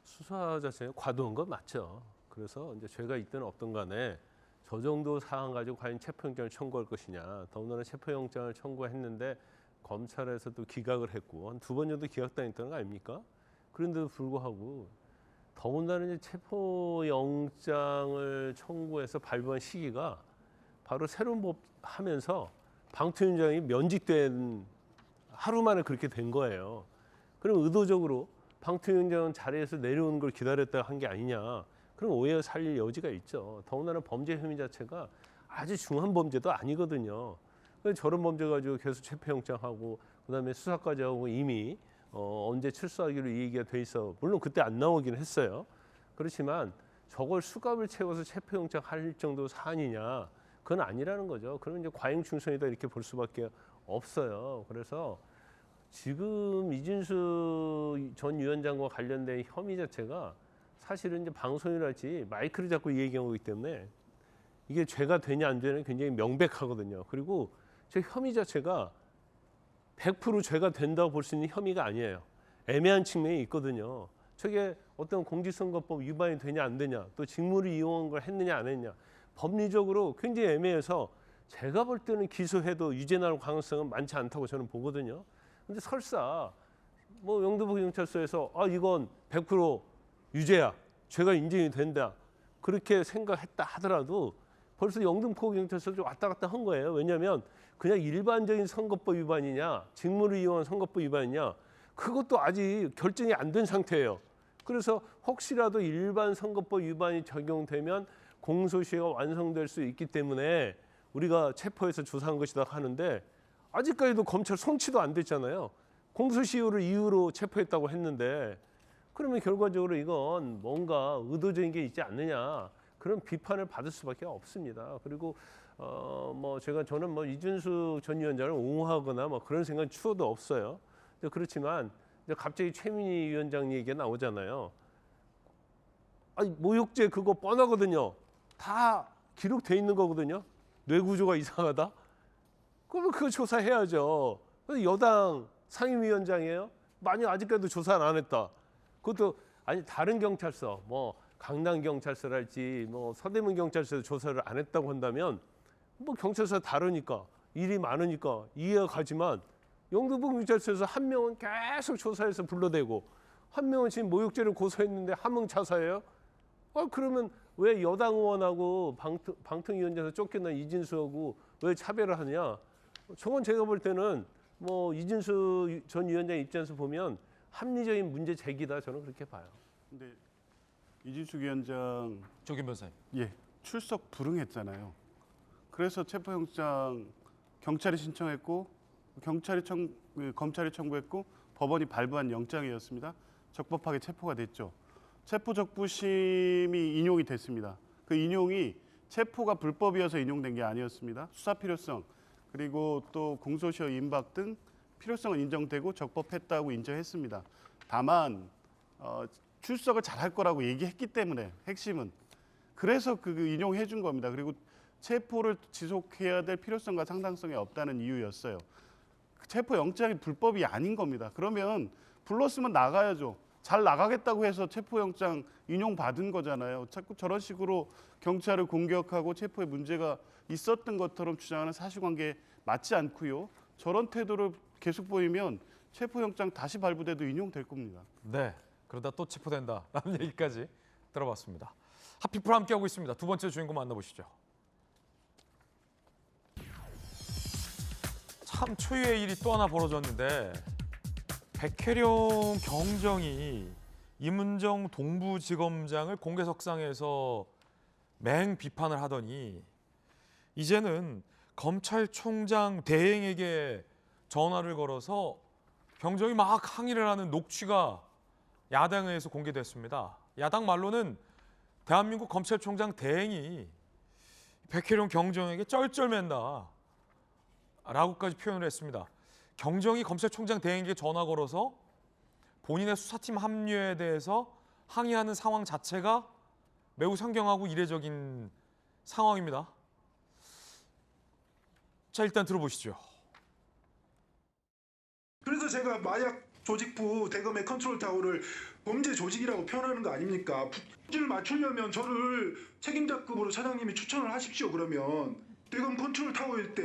[SPEAKER 7] 수사 자체가 과도한 건 맞죠. 그래서 이제 죄가 있든 없든 간에 저 정도 사안 가지고 과연 체포영장을 청구할 것이냐. 더군다나 체포영장을 청구했는데 검찰에서도 기각을 했고 한 2번 정도 기각당했다는 거 아닙니까? 그런데도 불구하고 더군다나 이제 체포영장을 청구해서 발부한 시기가 바로 새로운 법 하면서 방통위원장이 면직된 하루 만에 그렇게 된 거예요. 그럼 의도적으로 방통위원장 자리에서 내려오는 걸 기다렸다가 한 게 아니냐. 그럼 오해 살릴 여지가 있죠. 더군다나 범죄 혐의 자체가 아주 중한 범죄도 아니거든요. 저런 범죄 가지고 계속 체포영장하고 그다음에 수사까지 하고 이미 언제 출소하기로 얘기가 돼 있어. 물론 그때 안 나오긴 했어요. 그렇지만 저걸 수갑을 채워서 체포영장 할 정도 사안이냐? 그건 아니라는 거죠. 그러면 이제 과잉충성이다 이렇게 볼 수밖에 없어요. 그래서 지금 이준수 전 위원장과 관련된 혐의 자체가 사실은 이제 방송이랄지 마이크를 잡고 얘기하고 있기 때문에 이게 죄가 되냐 안 되냐 굉장히 명백하거든요. 그리고 저 혐의 자체가 100% 죄가 된다고 볼 수 있는 혐의가 아니에요. 애매한 측면이 있거든요. 저게 어떤 공직선거법 위반이 되냐 안 되냐, 또 직무를 이용한 걸 했느냐 안 했느냐, 법리적으로 굉장히 애매해서 제가 볼 때는 기소해도 유죄 나올 가능성은 많지 않다고 저는 보거든요. 근데 설사 뭐 영등포 경찰서에서 이건 100% 유죄야, 죄가 인정이 된다, 그렇게 생각했다 하더라도 벌써 영등포 경찰서도 왔다 갔다 한 거예요. 왜냐하면 그냥 일반적인 선거법 위반이냐, 직무를 이용한 선거법 위반이냐, 그것도 아직 결정이 안 된 상태예요. 그래서 혹시라도 일반 선거법 위반이 적용되면 공소시효가 완성될 수 있기 때문에 우리가 체포해서 조사한 것이다 하는데 아직까지도 검찰 송치도 안 됐잖아요. 공소시효를 이유로 체포했다고 했는데 그러면 결과적으로 이건 뭔가 의도적인 게 있지 않느냐, 그런 비판을 받을 수밖에 없습니다. 그리고 저는 뭐 이준수 전 위원장을 옹호하거나 뭐 그런 생각은 추호도 없어요. 그렇지만 이제 갑자기 최민희 위원장 얘기가 나오잖아요. 모욕죄 그거 뻔하거든요. 다 기록돼 있는 거거든요. 뇌구조가 이상하다. 그러면 그거 조사해야죠. 여당 상임위원장이에요. 만약 아직까지도 조사를 안 했다. 그것도 다른 경찰서, 뭐 강남 경찰서랄지 뭐 서대문 경찰서에서 조사를 안 했다고 한다면 뭐 경찰서 다르니까 일이 많으니까 이해가 가지만 영등포 경찰서에서 한 명은 계속 조사해서 불러대고 한 명은 지금 모욕죄를 고소했는데 한 명 자사예요? 그러면 왜 여당 의원하고 방통위원장에서 쫓겨난 이진수하고 왜 차별을 하느냐? 저건 제가 볼 때는 뭐 이진수 전 위원장 입장에서 보면 합리적인 문제 제기다, 저는 그렇게 봐요.
[SPEAKER 8] 근데 이진수 위원장
[SPEAKER 1] 조kim 변호사님.
[SPEAKER 8] 출석 불응했잖아요. 그래서 체포영장 경찰이 신청했고 검찰이 청구했고 법원이 발부한 영장이었습니다. 적법하게 체포가 됐죠. 체포적부심이 인용이 됐습니다. 그 인용이 체포가 불법이어서 인용된 게 아니었습니다. 수사 필요성 그리고 또 공소시효 임박 등 필요성은 인정되고 적법했다고 인정했습니다. 다만 출석을 잘할 거라고 얘기했기 때문에 핵심은 그래서 그 인용해 준 겁니다. 그리고 체포를 지속해야 될 필요성과 상당성이 없다는 이유였어요. 체포 영장이 불법이 아닌 겁니다. 그러면 불렀으면 나가야죠. 잘 나가겠다고 해서 체포영장 인용받은 거잖아요. 자꾸 저런 식으로 경찰을 공격하고 체포에 문제가 있었던 것처럼 주장하는 사실관계에 맞지 않고요. 저런 태도를 계속 보이면 체포영장 다시 발부돼도 인용될 겁니다.
[SPEAKER 1] 네, 그러다 또 체포된다라는 얘기까지 들어봤습니다. 핫피플 함께하고 있습니다. 두 번째 주인공 만나보시죠. 참 초유의 일이 또 하나 벌어졌는데 백혜령 경정이 임은정 동부지검장을 공개석상에서 맹 비판을 하더니 이제는 검찰총장 대행에게 전화를 걸어서 경정이 막 항의를 하는 녹취가 야당에 의해서 공개됐습니다. 야당 말로는 대한민국 검찰총장 대행이 백혜령 경정에게 쩔쩔맨다 라고까지 표현을 했습니다. 경정이 검찰총장 대행에게 전화 걸어서 본인의 수사팀 합류에 대해서 항의하는 상황 자체가 매우 상경하고 이례적인 상황입니다. 자, 일단 들어보시죠.
[SPEAKER 12] 그래서 제가 마약 조직부 대검의 컨트롤 타워를 범죄 조직이라고 표현하는 거 아닙니까? 품질 맞추려면 저를 책임자급으로 차장님이 추천을 하십시오. 그러면 대검 컨트롤 타워일 때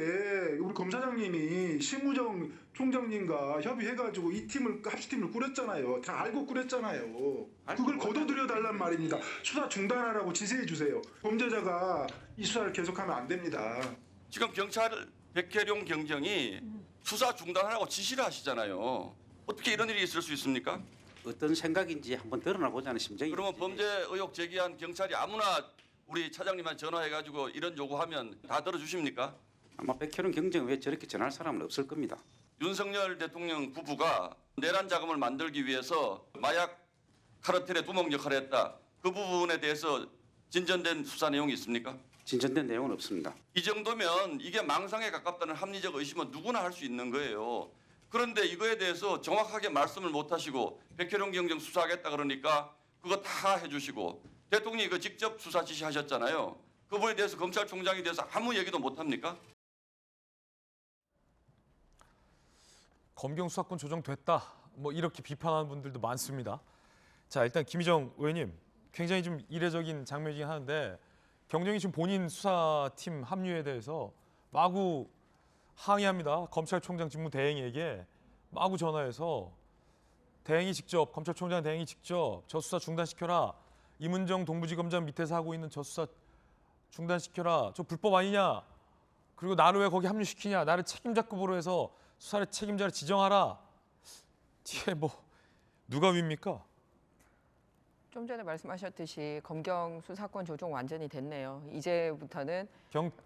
[SPEAKER 12] 우리 검사장님이 심우정 총장님과 협의해가지고 이 팀을 합시팀을 꾸렸잖아요. 다 알고 꾸렸잖아요. 그걸 거둬들여 달란 말입니다. 수사 중단하라고 지시해 주세요. 범죄자가 이 수사를 계속하면 안 됩니다.
[SPEAKER 13] 지금 경찰 백혜령 경정이 수사 중단하라고 지시를 하시잖아요. 어떻게 이런 일이 있을 수 있습니까?
[SPEAKER 14] 어떤 생각인지 한번 드러나보자는 심정이.
[SPEAKER 13] 그러면 범죄 의혹 제기한 경찰이 아무나 우리 차장님한테 전화해가지고 이런 요구하면 다 들어주십니까?
[SPEAKER 14] 아마 백혜령 경정 왜 저렇게 전할 사람은 없을 겁니다.
[SPEAKER 13] 윤석열 대통령 부부가 내란 자금을 만들기 위해서 마약 카르텔의 두목 역할을 했다. 그 부분에 대해서 진전된 수사 내용이 있습니까?
[SPEAKER 14] 진전된 내용은 없습니다.
[SPEAKER 13] 이 정도면 이게 망상에 가깝다는 합리적 의심은 누구나 할 수 있는 거예요. 그런데 이거에 대해서 정확하게 말씀을 못 하시고 백혜룡 경정 수사하겠다 그러니까 그거 다 해주시고 대통령이 이거 직접 수사 지시하셨잖아요. 그분에 대해서 검찰총장에 대해서 아무 얘기도 못 합니까?
[SPEAKER 1] 검경 수사권 조정됐다. 뭐 이렇게 비판하는 분들도 많습니다. 자, 일단 김희정 의원님 굉장히 좀 이례적인 장면이긴 하는데 경정이 지금 본인 수사팀 합류에 대해서 마구 항의합니다. 검찰총장 직무대행에게 마구 전화해서 대행이 직접, 검찰총장 대행이 직접 저 수사 중단시켜라. 임은정 동부지검장 밑에서 하고 있는 저 수사 중단시켜라. 저 불법 아니냐. 그리고 나를 왜 거기 합류시키냐. 나를 책임자급으로 해서 수사의 책임자를 지정하라. 뒤에 뭐 누가 위입니까?
[SPEAKER 2] 좀 전에 말씀하셨듯이 검경 수사권 조정 완전히 됐네요. 이제부터는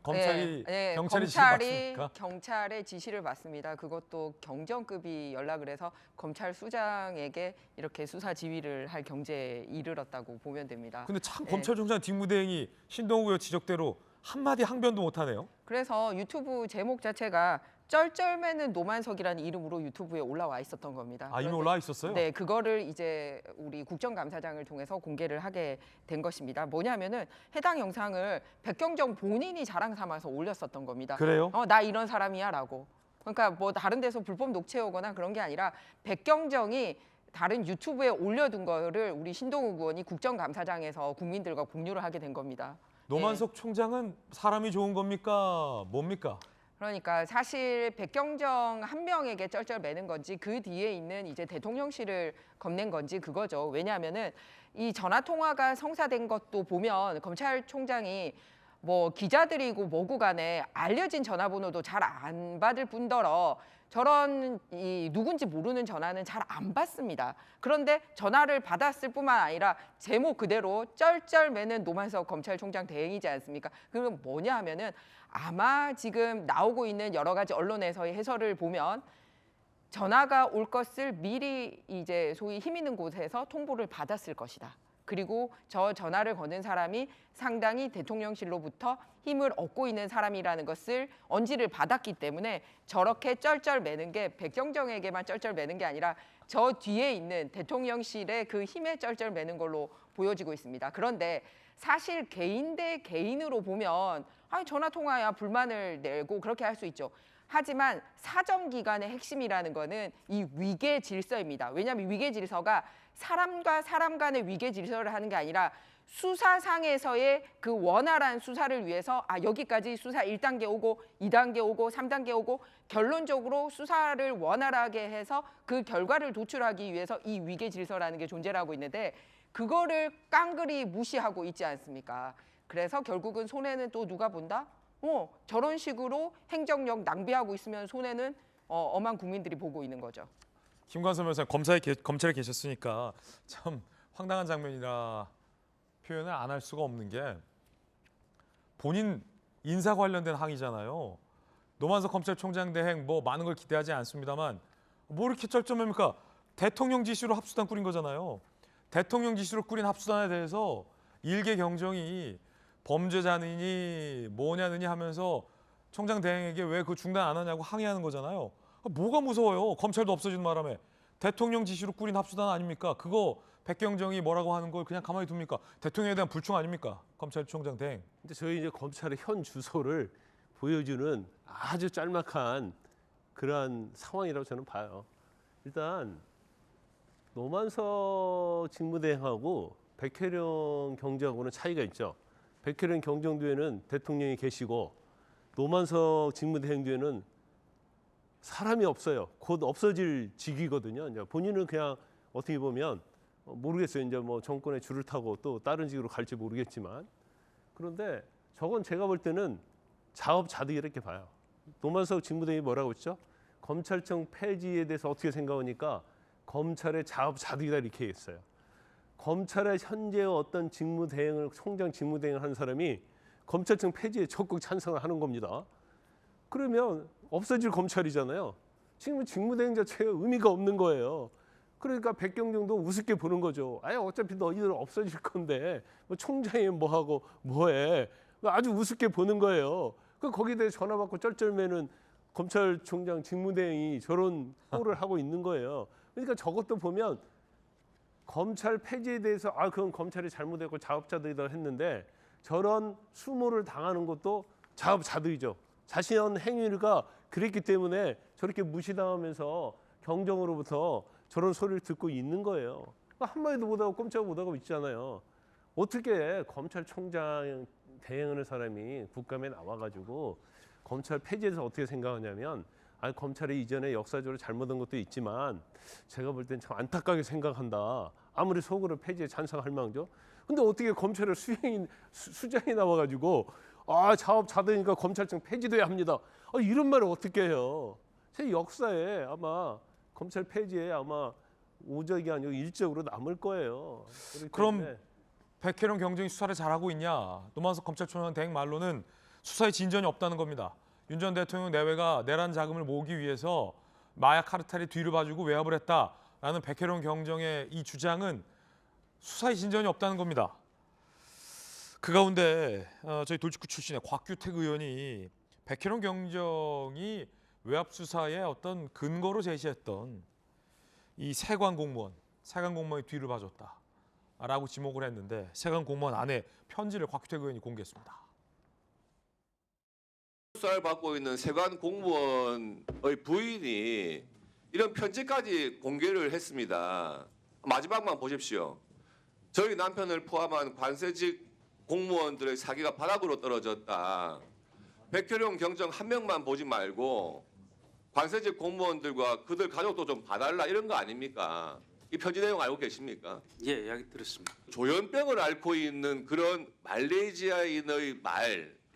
[SPEAKER 1] 검찰이 경찰이 지시를 받습니까?
[SPEAKER 2] 경찰의 지시를 받습니다. 그것도 경정급이 연락을 해서 검찰 수장에게 이렇게 수사 지휘를 할 경지에 이르렀다고 보면 됩니다.
[SPEAKER 1] 근데 참 검찰총장 직무대행이 신동욱 의원 지적대로 한마디 항변도 못하네요.
[SPEAKER 2] 그래서 유튜브 제목 자체가 쩔쩔매는 노만석이라는 이름으로 유튜브에 올라와 있었던 겁니다.
[SPEAKER 1] 아, 이미 올라와 있었어요?
[SPEAKER 2] 네, 그거를 이제 우리 국정감사장을 통해서 공개를 하게 된 것입니다. 뭐냐면은 해당 영상을 백경정 본인이 자랑 삼아서 올렸었던 겁니다.
[SPEAKER 1] 그래요?
[SPEAKER 2] 나 이런 사람이야라고. 그러니까 뭐 다른 데서 불법 녹취오거나 그런 게 아니라 백경정이 다른 유튜브에 올려둔 거를 우리 신동욱 의원이 국정감사장에서 국민들과 공유를 하게 된 겁니다.
[SPEAKER 1] 노만석 총장은 사람이 좋은 겁니까? 뭡니까?
[SPEAKER 2] 그러니까 사실 백경정 한 명에게 쩔쩔매는 건지 그 뒤에 있는 이제 대통령실을 겁낸 건지 그거죠. 왜냐하면은 이 전화 통화가 성사된 것도 보면 검찰총장이 뭐 기자들이고 뭐고 간에 알려진 전화번호도 잘 안 받을 뿐더러 저런 이 누군지 모르는 전화는 잘 안 받습니다. 그런데 전화를 받았을 뿐만 아니라 제목 그대로 쩔쩔매는 노만석 검찰총장 대행이지 않습니까? 그건 뭐냐 하면은 아마 지금 나오고 있는 여러 가지 언론에서의 해설을 보면 전화가 올 것을 미리 이제 소위 힘 있는 곳에서 통보를 받았을 것이다. 그리고 저 전화를 거는 사람이 상당히 대통령실로부터 힘을 얻고 있는 사람이라는 것을 언지를 받았기 때문에 저렇게 쩔쩔매는 게 백경정에게만 쩔쩔매는 게 아니라 저 뒤에 있는 대통령실의 그 힘에 쩔쩔매는 걸로 보여지고 있습니다. 그런데 사실 개인 대 개인으로 보면 아니 전화 통화야 불만을 내고 그렇게 할 수 있죠. 하지만 사정기관의 핵심이라는 거는 이 위계 질서입니다. 왜냐하면 위계 질서가 사람과 사람 간의 위계 질서를 하는 게 아니라 수사상에서의 그 원활한 수사를 위해서 여기까지 수사 1단계 오고 2단계 오고 3단계 오고 결론적으로 수사를 원활하게 해서 그 결과를 도출하기 위해서 이 위계 질서라는 게 존재를 하고 있는데 그거를 깡그리 무시하고 있지 않습니까? 그래서 결국은 손해는 또 누가 본다? 저런 식으로 행정력 낭비하고 있으면 손해는 엄한 국민들이 보고 있는 거죠.
[SPEAKER 1] 김관섭 변호사 검찰에 계셨으니까 참 황당한 장면이라 표현을 안 할 수가 없는 게 본인 인사 관련된 항의잖아요. 노만석 검찰총장 대행 뭐 많은 걸 기대하지 않습니다만 뭐 이렇게 쩔쩔맵니까? 대통령 지시로 합수단 꾸린 거잖아요. 대통령 지시로 꾸린 합수단에 대해서 일개 경정이 범죄자느니 뭐냐느니 하면서 총장 대행에게 왜 그 중단 안 하냐고 항의하는 거잖아요. 뭐가 무서워요? 검찰도 없어지는 바람에. 대통령 지시로 꾸린 합수단 아닙니까? 그거 백경정이 뭐라고 하는 걸 그냥 가만히 둡니까? 대통령에 대한 불충 아닙니까? 검찰총장 대행.
[SPEAKER 7] 근데 저희 이제 검찰의 현 주소를 보여주는 아주 짤막한 그러한 상황이라고 저는 봐요. 일단 노만석 직무대행하고 백혜령 경정하고는 차이가 있죠. 백혜령 경정뒤에는 대통령이 계시고 노만석 직무대행 뒤에는 사람이 없어요. 곧 없어질 직위거든요. 이제 본인은 그냥 어떻게 보면 모르겠어요. 이제 뭐 정권의 줄을 타고 또 다른 직으로 갈지 모르겠지만 그런데 저건 제가 볼 때는 자업자득 이렇게 봐요. 노만석 직무대행이 뭐라고 했죠? 검찰청 폐지에 대해서 어떻게 생각하니까 검찰의 자업자득이다 이렇게 했어요. 검찰의 현재 어떤 직무대행을 총장 직무대행을 한 사람이 검찰청 폐지에 적극 찬성을 하는 겁니다. 그러면 없어질 검찰이잖아요. 지금 직무대행 자체가 의미가 없는 거예요. 그러니까 백경정도 우습게 보는 거죠. 아예 어차피 너희들 없어질 건데 뭐 총장이 뭐하고 뭐해. 아주 우습게 보는 거예요. 거기에 대해 전화 받고 쩔쩔매는 검찰총장 직무대행이 저런 호를 하고 있는 거예요. 그러니까 저것도 보면 검찰 폐지에 대해서 그건 검찰이 잘못했고 자업자득이다 했는데 저런 수모를 당하는 것도 자업자득이죠. 자신의 행위가 그랬기 때문에 저렇게 무시당하면서 경정으로부터 저런 소리를 듣고 있는 거예요. 한마디도 못하고 꼼짝 못하고 있잖아요. 어떻게 검찰총장 대행하는 사람이 국감에 나와가지고 검찰 폐지에 대해서 어떻게 생각하냐면 검찰이 이전에 역사적으로 잘못한 것도 있지만 제가 볼 땐 참 안타깝게 생각한다. 아무리 속으로 폐지에 찬성할 망정. 근데 어떻게 검찰의 수장이 나와가지고 자업자득이니까 검찰청 폐지돼야 합니다. 이런 말을 어떻게 해요? 제 역사에 아마 검찰 폐지에 아마 오적이 아니고 일적으로 남을 거예요.
[SPEAKER 1] 그럼 백혜령 경정이 수사를 잘하고 있냐? 노만석 검찰총장 대행 말로는 수사에 진전이 없다는 겁니다. 윤 전 대통령 내외가 내란 자금을 모으기 위해서 마약 카르텔이 뒤를 봐주고 외압을 했다라는 백혜령 경정의 이 주장은 수사에 진전이 없다는 겁니다. 그 가운데 저희 돌직구 출신의 곽규택 의원이 백혜령 경정이 외압 수사의 어떤 근거로 제시했던 이 세관 공무원이 뒤를 봐줬다라고 지목을 했는데 세관 공무원 아내 편지를 곽규택 의원이 공개했습니다.
[SPEAKER 15] 수사를 받고 있는 세관 공무원의 부인이 이런 편지까지 공개를 했습니다. 마지막만 보십시오. 저희 남편을 포함한 관세직 공무원들의 사기가 바닥으로 떨어졌다. 백혜령 경정 한 명만 보지 말고 관세직 공무원들과 그들 가족도 좀 봐달라 이런 거 아닙니까? 이 편지 내용 알고 계십니까?
[SPEAKER 14] 예, 이야기 들었습니다.
[SPEAKER 15] 조현병을 앓고 있는 그런 말레이시아인의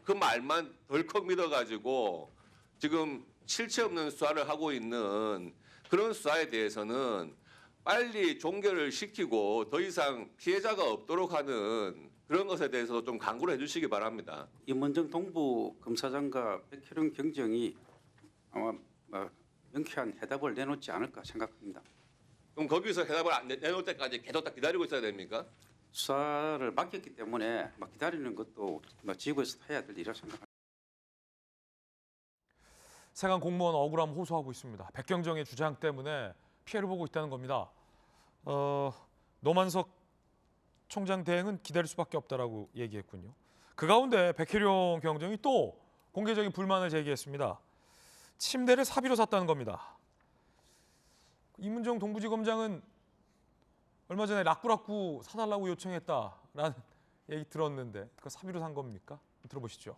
[SPEAKER 15] 그 말만 덜컥 믿어가지고 지금 실체 없는 수사를 하고 있는 그런 수사에 대해서는 빨리 종결을 시키고 더 이상 피해자가 없도록 하는 그런 것에 대해서도 좀 강구를 해주시기 바랍니다.
[SPEAKER 14] 임원정 동부 검사장과 백혜령 경정이 아마 명쾌한 해답을 내놓지 않을까 생각합니다.
[SPEAKER 15] 그럼 거기서 해답을 안 내놓을 때까지 계속 다 기다리고 있어야 됩니까?
[SPEAKER 14] 수사를 맡겼기 때문에 기다리는 것도 지구에서 해야 될 일이라고 생각합니다.
[SPEAKER 1] 세관 공무원 억울함 호소하고 있습니다. 백경정의 주장 때문에 피해를 보고 있다는 겁니다. 노만석 총장 대행은 기다릴 수밖에 없다라고 얘기했군요. 그 가운데 백혜령 경정이 또 공개적인 불만을 제기했습니다. 침대를 사비로 샀다는 겁니다. 이문정 동부지검장은 얼마 전에 락구락구 사달라고 요청했다라는 얘기 들었는데 그거 사비로 산 겁니까? 들어보시죠.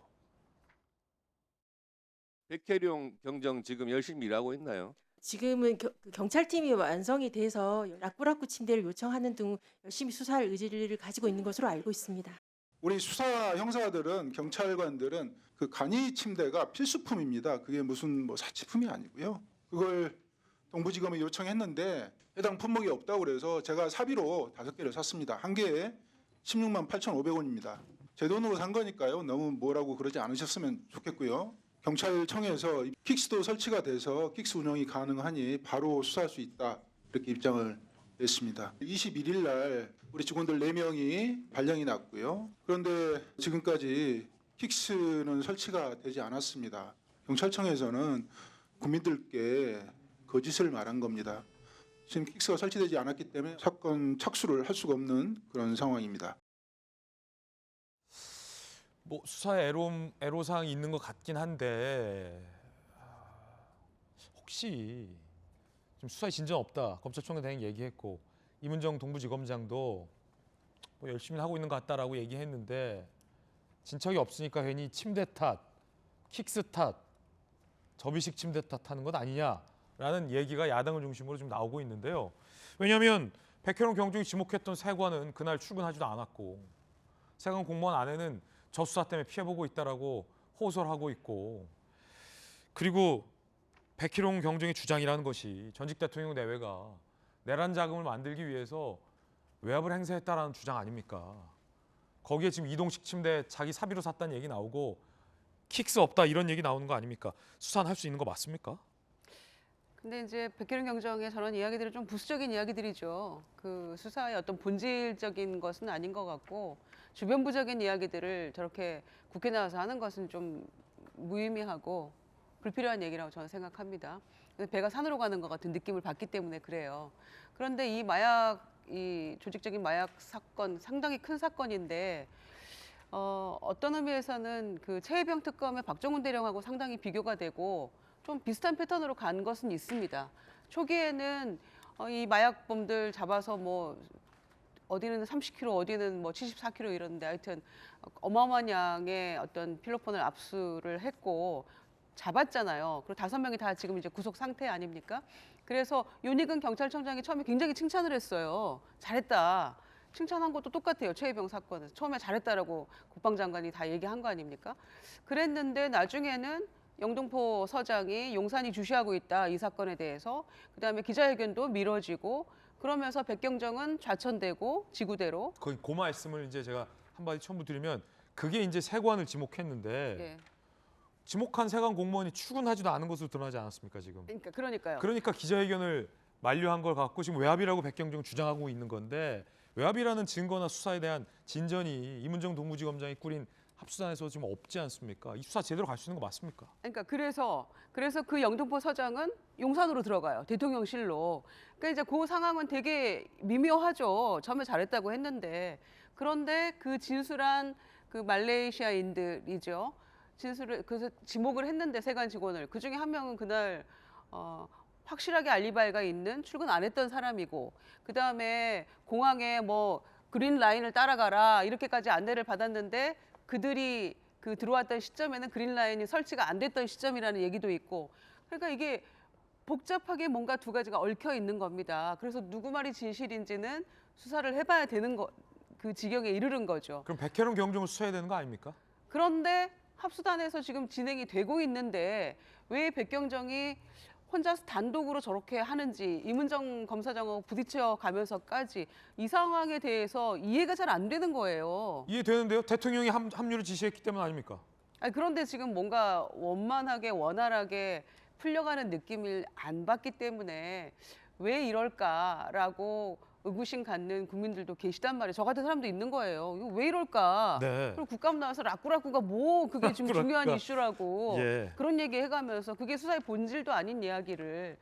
[SPEAKER 15] 백혜령 경정 지금 열심히 일하고 있나요?
[SPEAKER 16] 지금은 경찰팀이 완성이 돼서 락부락구 침대를 요청하는 등 열심히 수사할 의지를 가지고 있는 것으로 알고 있습니다.
[SPEAKER 12] 우리 수사 형사들은 경찰관들은 그 간이 침대가 필수품입니다. 그게 무슨 사치품이 아니고요. 그걸 동부지검에 요청했는데 해당 품목이 없다고 그래서 제가 사비로 5개를 샀습니다. 한 개에 16만 8,500원입니다. 제 돈으로 산 거니까요. 너무 뭐라고 그러지 않으셨으면 좋겠고요. 경찰청에서 킥스도 설치가 돼서 킥스 운영이 가능하니 바로 수사할 수 있다. 이렇게 입장을 냈습니다. 21일 날 우리 직원들 4명이 발령이 났고요. 그런데 지금까지 킥스는 설치가 되지 않았습니다. 경찰청에서는 국민들께 거짓을 말한 겁니다. 지금 킥스가 설치되지 않았기 때문에 사건 착수를 할 수가 없는 그런 상황입니다.
[SPEAKER 1] 수사에 애로사항이 있는 것 같긴 한데 혹시 지금 수사에 진전 없다. 검찰총장 대행 얘기했고 이문정 동부지검장도 열심히 하고 있는 것 같다라고 얘기했는데 진척이 없으니까 괜히 침대 탓, 킥스 탓, 접이식 침대 탓하는 것 아니냐라는 얘기가 야당을 중심으로 좀 나오고 있는데요. 왜냐하면 백혜령 경정이 지목했던 세관은 그날 출근하지도 않았고 세관 공무원 아내는 저 수사 때문에 피해보고 있다라고 호소를 하고 있고 그리고 백혜령 경정의 주장이라는 것이 전직 대통령 내외가 내란 자금을 만들기 위해서 외압을 행사했다라는 주장 아닙니까? 거기에 지금 이동식 침대 자기 사비로 샀다는 얘기 나오고 킥스 없다 이런 얘기 나오는 거 아닙니까? 수사는 할 수 있는 거 맞습니까?
[SPEAKER 6] 근데 이제 백혜련 경정의 저런 이야기들은 좀 부수적인 이야기들이죠. 그 수사의 어떤 본질적인 것은 아닌 것 같고 주변부적인 이야기들을 저렇게 국회 나와서 하는 것은 좀 무의미하고 불필요한 얘기라고 저는 생각합니다. 배가 산으로 가는 것 같은 느낌을 받기 때문에 그래요. 그런데 이 조직적인 마약 사건 상당히 큰 사건인데 어떤 의미에서는 그 최혜병 특검의 박정훈 대령하고 상당히 비교가 되고 좀 비슷한 패턴으로 간 것은 있습니다. 초기에는 이 마약범들 잡아서 뭐 어디는 30kg, 어디는 뭐 74kg 이러는데 하여튼 어마어마한 양의 어떤 필로폰을 압수를 했고 잡았잖아요. 그리고 5명이 다 지금 이제 구속 상태 아닙니까? 그래서 윤희근 경찰청장이 처음에 굉장히 칭찬을 했어요. 잘했다. 칭찬한 것도 똑같아요. 최혜병 사건에서. 처음에 잘했다라고 국방장관이 다 얘기한 거 아닙니까? 그랬는데 나중에는 영등포 서장이 용산이 주시하고 있다. 이 사건에 대해서. 그다음에 기자회견도 미뤄지고 그러면서 백경정은 좌천되고 지구대로.
[SPEAKER 1] 그 말씀을 이제 제가 한마디 첨부 드리면 그게 이제 세관을 지목했는데
[SPEAKER 6] 예.
[SPEAKER 1] 지목한 세관 공무원이 출근하지도 않은 것으로 드러나지 않았습니까 지금?
[SPEAKER 6] 그러니까요.
[SPEAKER 1] 그러니까 기자회견을 만료한 걸 갖고 지금 외압이라고 백경정은 주장하고 있는 건데 외압이라는 증거나 수사에 대한 진전이 이문정 동부지검장이 꾸린 합수단에서 지금 없지 않습니까? 이 수사 제대로 갈 수 있는 거 맞습니까?
[SPEAKER 6] 그러니까 그래서 그 영등포 서장은 용산으로 들어가요. 대통령실로. 그러니까 이제 그 상황은 되게 미묘하죠. 처음에 잘했다고 했는데 그런데 그 진술한 그 말레이시아인들이죠. 그래서 지목을 했는데 세관 직원을 그 중에 한 명은 그날 확실하게 알리바이가 있는 출근 안 했던 사람이고 그 다음에 공항에 뭐 그린 라인을 따라가라 이렇게까지 안내를 받았는데 그들이 그 들어왔던 시점에는 그린 라인이 설치가 안 됐던 시점이라는 얘기도 있고 그러니까 이게 복잡하게 뭔가 두 가지가 얽혀 있는 겁니다. 그래서 누구 말이 진실인지는 수사를 해봐야 되는 그 지경에 이르는 거죠.
[SPEAKER 1] 그럼 백혜련 경정을 수사해야 되는 거 아닙니까?
[SPEAKER 6] 그런데 합수단에서 지금 진행이 되고 있는데 왜 백경정이 혼자서 단독으로 저렇게 하는지 이문정 검사장하고 부딪혀 가면서까지 이 상황에 대해서 이해가 잘 안 되는 거예요.
[SPEAKER 1] 이해되는데요. 대통령이 합류를 지시했기 때문 아닙니까?
[SPEAKER 6] 그런데 지금 뭔가 원만하게 원활하게 풀려가는 느낌을 안 받기 때문에 왜 이럴까라고 의구심 갖는 국민들도 계시단 말이에요. 저 같은 사람도 있는 거예요. 이거 왜 이럴까?
[SPEAKER 1] 네.
[SPEAKER 6] 그리고 국감 나와서 라꾸라꾸가 뭐 그게 지금 중요한 이슈라고
[SPEAKER 1] 예.
[SPEAKER 6] 그런 얘기 해가면서 그게 수사의 본질도 아닌 이야기를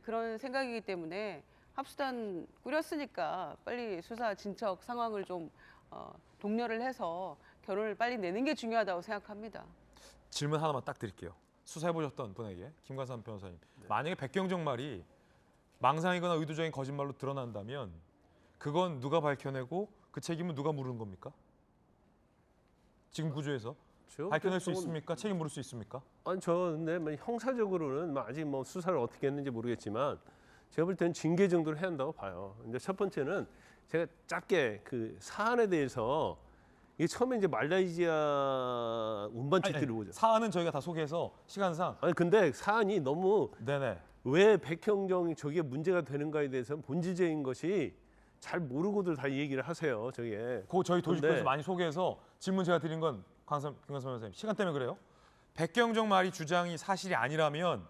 [SPEAKER 6] 그런 생각이기 때문에 합수단 꾸렸으니까 빨리 수사 진척 상황을 좀 독려를 해서 결론을 빨리 내는 게 중요하다고 생각합니다.
[SPEAKER 1] 질문 하나만 딱 드릴게요. 수사해보셨던 분에게 김관삼 변호사님. 만약에 백경정 말이 망상이거나 의도적인 거짓말로 드러난다면 그건 누가 밝혀내고 그 책임은 누가 물은 겁니까? 지금 구조에서 밝혀낼 수 있습니까? 책임 물을 수 있습니까?
[SPEAKER 7] 아니 근데 형사적으로는 아직 뭐 수사를 어떻게 했는지 모르겠지만 제가 볼 때는 징계 정도를 해야 한다고 봐요. 근데 첫 번째는 제가 짧게 그 사안에 대해서 이게 처음에 이제 말레이시아 운반책들을 보죠.
[SPEAKER 1] 사안은 저희가 다 소개해서 시간상.
[SPEAKER 7] 아니 근데 사안이 너무
[SPEAKER 1] 네네.
[SPEAKER 7] 왜 백형정이 저게 문제가 되는가에 대해서는 본질적인 것이 잘 모르고들 다 얘기를 하세요. 저게.
[SPEAKER 1] 그 저희 도시권에서 많이 소개해서 질문 제가 드린 건 김관삼 변호사님 시간 때문에 그래요. 백경정 말이 주장이 사실이 아니라면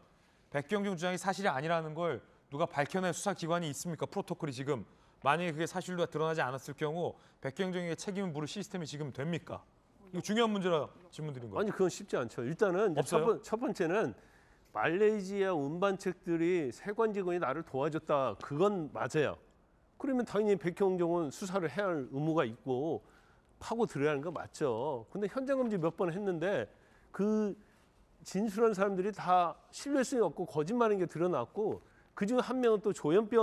[SPEAKER 1] 백경정 주장이 사실이 아니라는 걸 누가 밝혀낸 수사기관이 있습니까? 프로토콜이 지금. 만약에 그게 사실로 드러나지 않았을 경우 백경정에게 책임을 물을 시스템이 지금 됩니까? 이거 중요한 문제라 질문 드린 거예요.
[SPEAKER 7] 아니 그건 쉽지 않죠. 일단은 첫 번째는 말레이시아 운반책들이 세관 직원이 나를 도와줬다. 그건 맞아요. 그러면 당연히 백형정은 수사를 해야 할 의무가 있고 파고 들어야 하는 거 맞죠. 근데 현장 검증 몇 번 했는데 그 진술한 사람들이 다 신뢰성이 없고 거짓말인 게 드러났고 그중 한 명은 또 조현병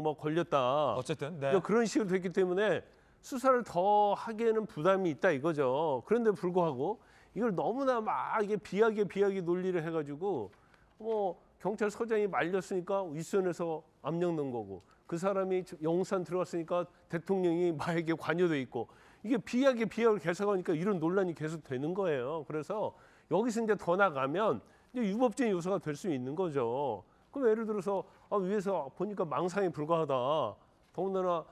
[SPEAKER 7] 뭐 걸렸다.
[SPEAKER 1] 어쨌든 네.
[SPEAKER 7] 그런 식으로 됐기 때문에 수사를 더 하기에는 부담이 있다 이거죠. 그런데 불구하고 이걸 너무나 막 이게 비하게 논리를 해가지고 뭐 경찰서장이 말렸으니까 윗선에서 압력 넣은 거고 그 사람이 용산 들어갔으니까 대통령이 마약에 관여돼 있고 이게 비하게 계속하니까 이런 논란이 계속 되는 거예요. 그래서 여기서 이제 더 나가면 이제 유법적인 요소가 될 수 있는 거죠. 그럼 예를 들어서 위에서 보니까 망상에 불과하다. 더군다나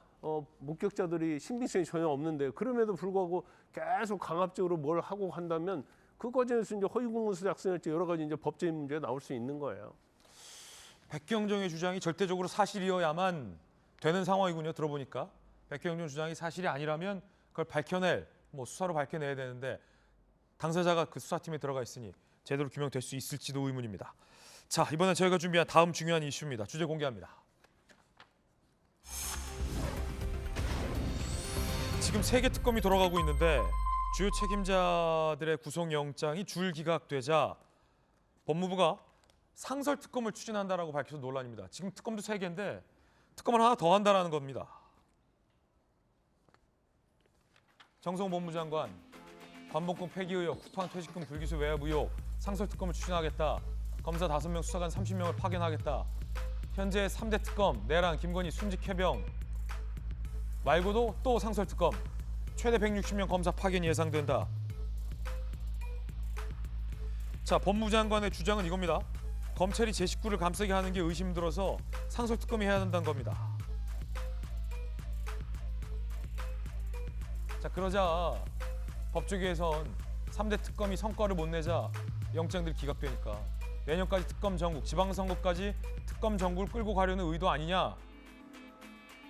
[SPEAKER 7] 목격자들이 신빙성이 전혀 없는데 그럼에도 불구하고 계속 강압적으로 뭘 하고 한다면 그 과정에서 이제 허위공문서 작성할지 여러 가지 이제 법적인 문제가 나올 수 있는 거예요.
[SPEAKER 1] 백경정의 주장이 절대적으로 사실이어야만 되는 상황이군요. 들어보니까 백경정 주장이 사실이 아니라면 그걸 밝혀낼 수사로 밝혀내야 되는데 당사자가 그 수사팀에 들어가 있으니 제대로 규명될 수 있을지도 의문입니다. 자, 이번엔 저희가 준비한 다음 중요한 이슈입니다. 주제 공개합니다. 지금 3개 특검이 돌아가고 있는데 주요 책임자들의 구속영장이 줄기각되자 법무부가 상설특검을 추진한다라고 밝혀서 논란입니다. 지금 특검도 3개인데 특검을 하나 더 한다라는 겁니다. 정성호 법무장관, 관봉권 폐기 의혹, 쿠팡 퇴직금 불기소 외압 의혹, 상설특검을 추진하겠다. 검사 5명, 수사관 30명을 파견하겠다. 현재 3대 특검, 내란, 김건희, 순직 해병 말고도 또 상설특검, 최대 160명 검사 파견이 예상된다. 자, 법무장관의 주장은 이겁니다. 검찰이 제 식구를 감싸게 하는 게 의심들어서 상설특검이 해야 한다는 겁니다. 자, 그러자 법조계에선 3대 특검이 성과를 못 내자 영장들이 기각되니까 내년까지 특검 전국, 지방선거까지 특검 전국을 끌고 가려는 의도 아니냐.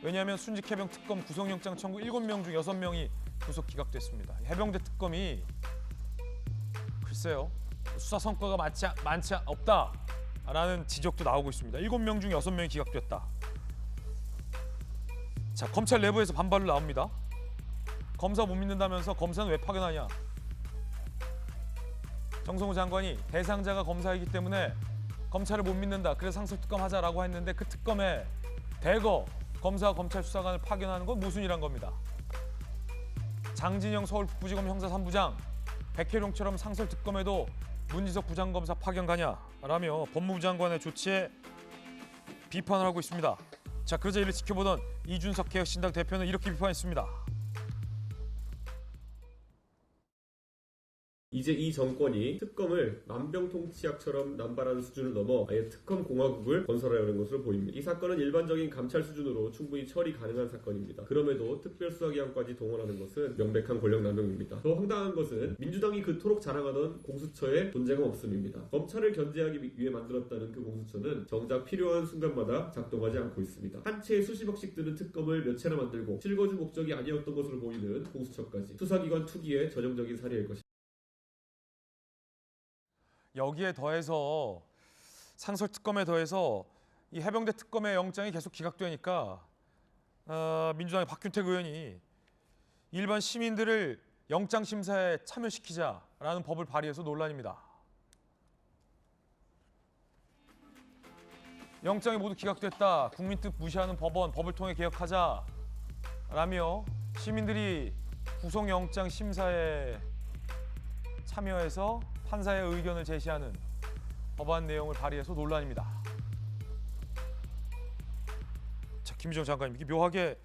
[SPEAKER 1] 왜냐하면 순직 해병 특검 구속영장 청구 7명 중 6명이 구속 기각됐습니다. 해병대 특검이 글쎄요, 수사 성과가 많지 없다라는 지적도 나오고 있습니다. 7명 중 6명이 기각됐다. 자, 검찰 내부에서 반발로 나옵니다. 검사 못 믿는다면서 검사는 왜 파견하냐. 정성호 장관이 대상자가 검사이기 때문에 검찰을 못 믿는다. 그래서 상설특검 하자라고 했는데 그 특검에 대거 검사와 검찰 수사관을 파견하는 건 모순이란 겁니다. 장진영 서울북부지검 형사 3부장, 백혜룡처럼 상설특검에도 문지석 부장검사 파견 가냐라며 법무부 장관의 조치에 비판을 하고 있습니다. 자, 그러자 이를 지켜보던 이준석 개혁신당 대표는 이렇게 비판했습니다.
[SPEAKER 17] 이제 이 정권이 특검을 만병통치약처럼 남발하는 수준을 넘어 아예 특검 공화국을 건설하려는 것으로 보입니다. 이 사건은 일반적인 감찰 수준으로 충분히 처리 가능한 사건입니다. 그럼에도 특별수사기관까지 동원하는 것은 명백한 권력남용입니다. 더 황당한 것은 민주당이 그토록 자랑하던 공수처의 존재감 없음입니다. 검찰을 견제하기 위해 만들었다는 그 공수처는 정작 필요한 순간마다 작동하지 않고 있습니다. 한 채에 수십억씩 드는 특검을 몇 채나 만들고 실거주 목적이 아니었던 것으로 보이는 공수처까지 수사기관 투기의 전형적인 사례일 것입니다.
[SPEAKER 1] 여기에 더해서 상설특검에 더해서 이 해병대 특검의 영장이 계속 기각되니까 민주당의 박균택 의원이 일반 시민들을 영장 심사에 참여시키자라는 법을 발의해서 논란입니다. 영장이 모두 기각됐다. 국민 뜻 무시하는 법을 통해 개혁하자라며 시민들이 구속영장 심사에 참여해서 판사의 의견을 제시하는 법안 내용을 발의해서 논란입니다. 자, 김희정 장관님, 이게 묘하게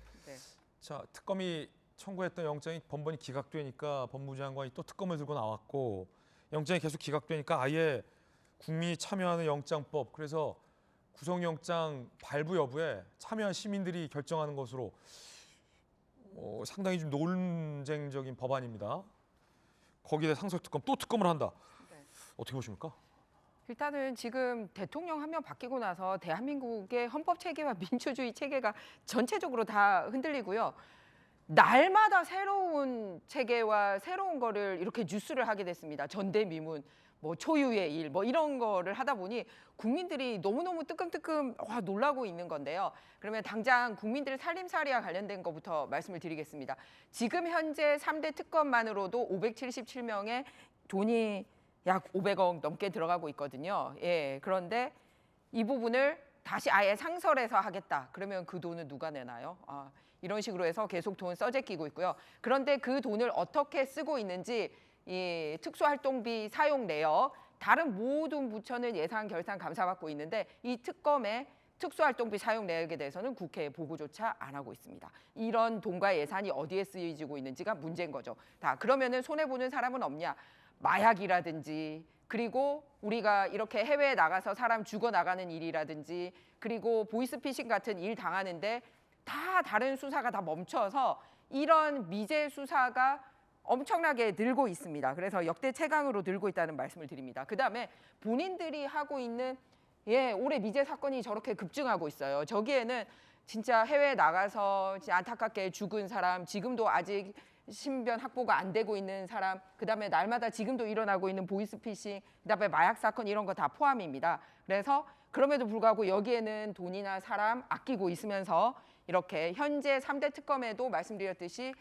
[SPEAKER 1] 자, 특검이 청구했던 영장이 번번이 기각되니까 법무부 장관이 또 특검을 들고 나왔고 영장이 계속 기각되니까 아예 국민이 참여하는 영장법, 그래서 구속영장 발부 여부에 참여한 시민들이 결정하는 것으로 상당히 좀 논쟁적인 법안입니다. 거기에 상설특검, 또 특검을 한다. 어떻게 보십니까?
[SPEAKER 2] 일단은 지금 대통령 한 명 바뀌고 나서 대한민국의 헌법 체계와 민주주의 체계가 전체적으로 다 흔들리고요. 날마다 새로운 체계와 새로운 거를 이렇게 뉴스를 하게 됐습니다. 전대미문, 초유의 일, 이런 거를 하다 보니 국민들이 너무너무 뜨끔뜨끔 놀라고 있는 건데요. 그러면 당장 국민들 살림살이와 관련된 것부터 말씀을 드리겠습니다. 지금 현재 3대 특검만으로도 577명의 돈이 약 500억 넘게 들어가고 있거든요. 예, 그런데 이 부분을 다시 아예 상설해서 하겠다. 그러면 그 돈은 누가 내나요? 이런 식으로 해서 계속 돈 써제끼고 있고요. 그런데 그 돈을 어떻게 쓰고 있는지 이 특수활동비 사용 내역, 다른 모든 부처는 예산, 결산, 감사받고 있는데 이 특검의 특수활동비 사용 내역에 대해서는 국회에 보고조차 안 하고 있습니다. 이런 돈과 예산이 어디에 쓰여지고 있는지가 문제인 거죠. 그러면은 손해보는 사람은 없냐? 마약이라든지, 그리고 우리가 이렇게 해외에 나가서 사람 죽어나가는 일이라든지, 그리고 보이스피싱 같은 일 당하는데 다 다른 수사가 다 멈춰서 이런 미제 수사가 엄청나게 늘고 있습니다. 그래서 역대 최강으로 늘고 있다는 말씀을 드립니다. 그다음에 본인들이 하고 있는 올해 미제 사건이 저렇게 급증하고 있어요. 저기에는 진짜 해외에 나가서 안타깝게 죽은 사람, 지금도 아직 신변 확보가 안 되고 있는 사람, 그다음에 날마다 지금도 일어나고 있는 보이스피싱, 그다음에 마약 사건 이런 거 다 포함입니다. 그래서 그럼에도 불구하고 여기에는 돈이나 사람 아끼고 있으면서 이렇게 현재 3대 특검에도 말씀드렸듯이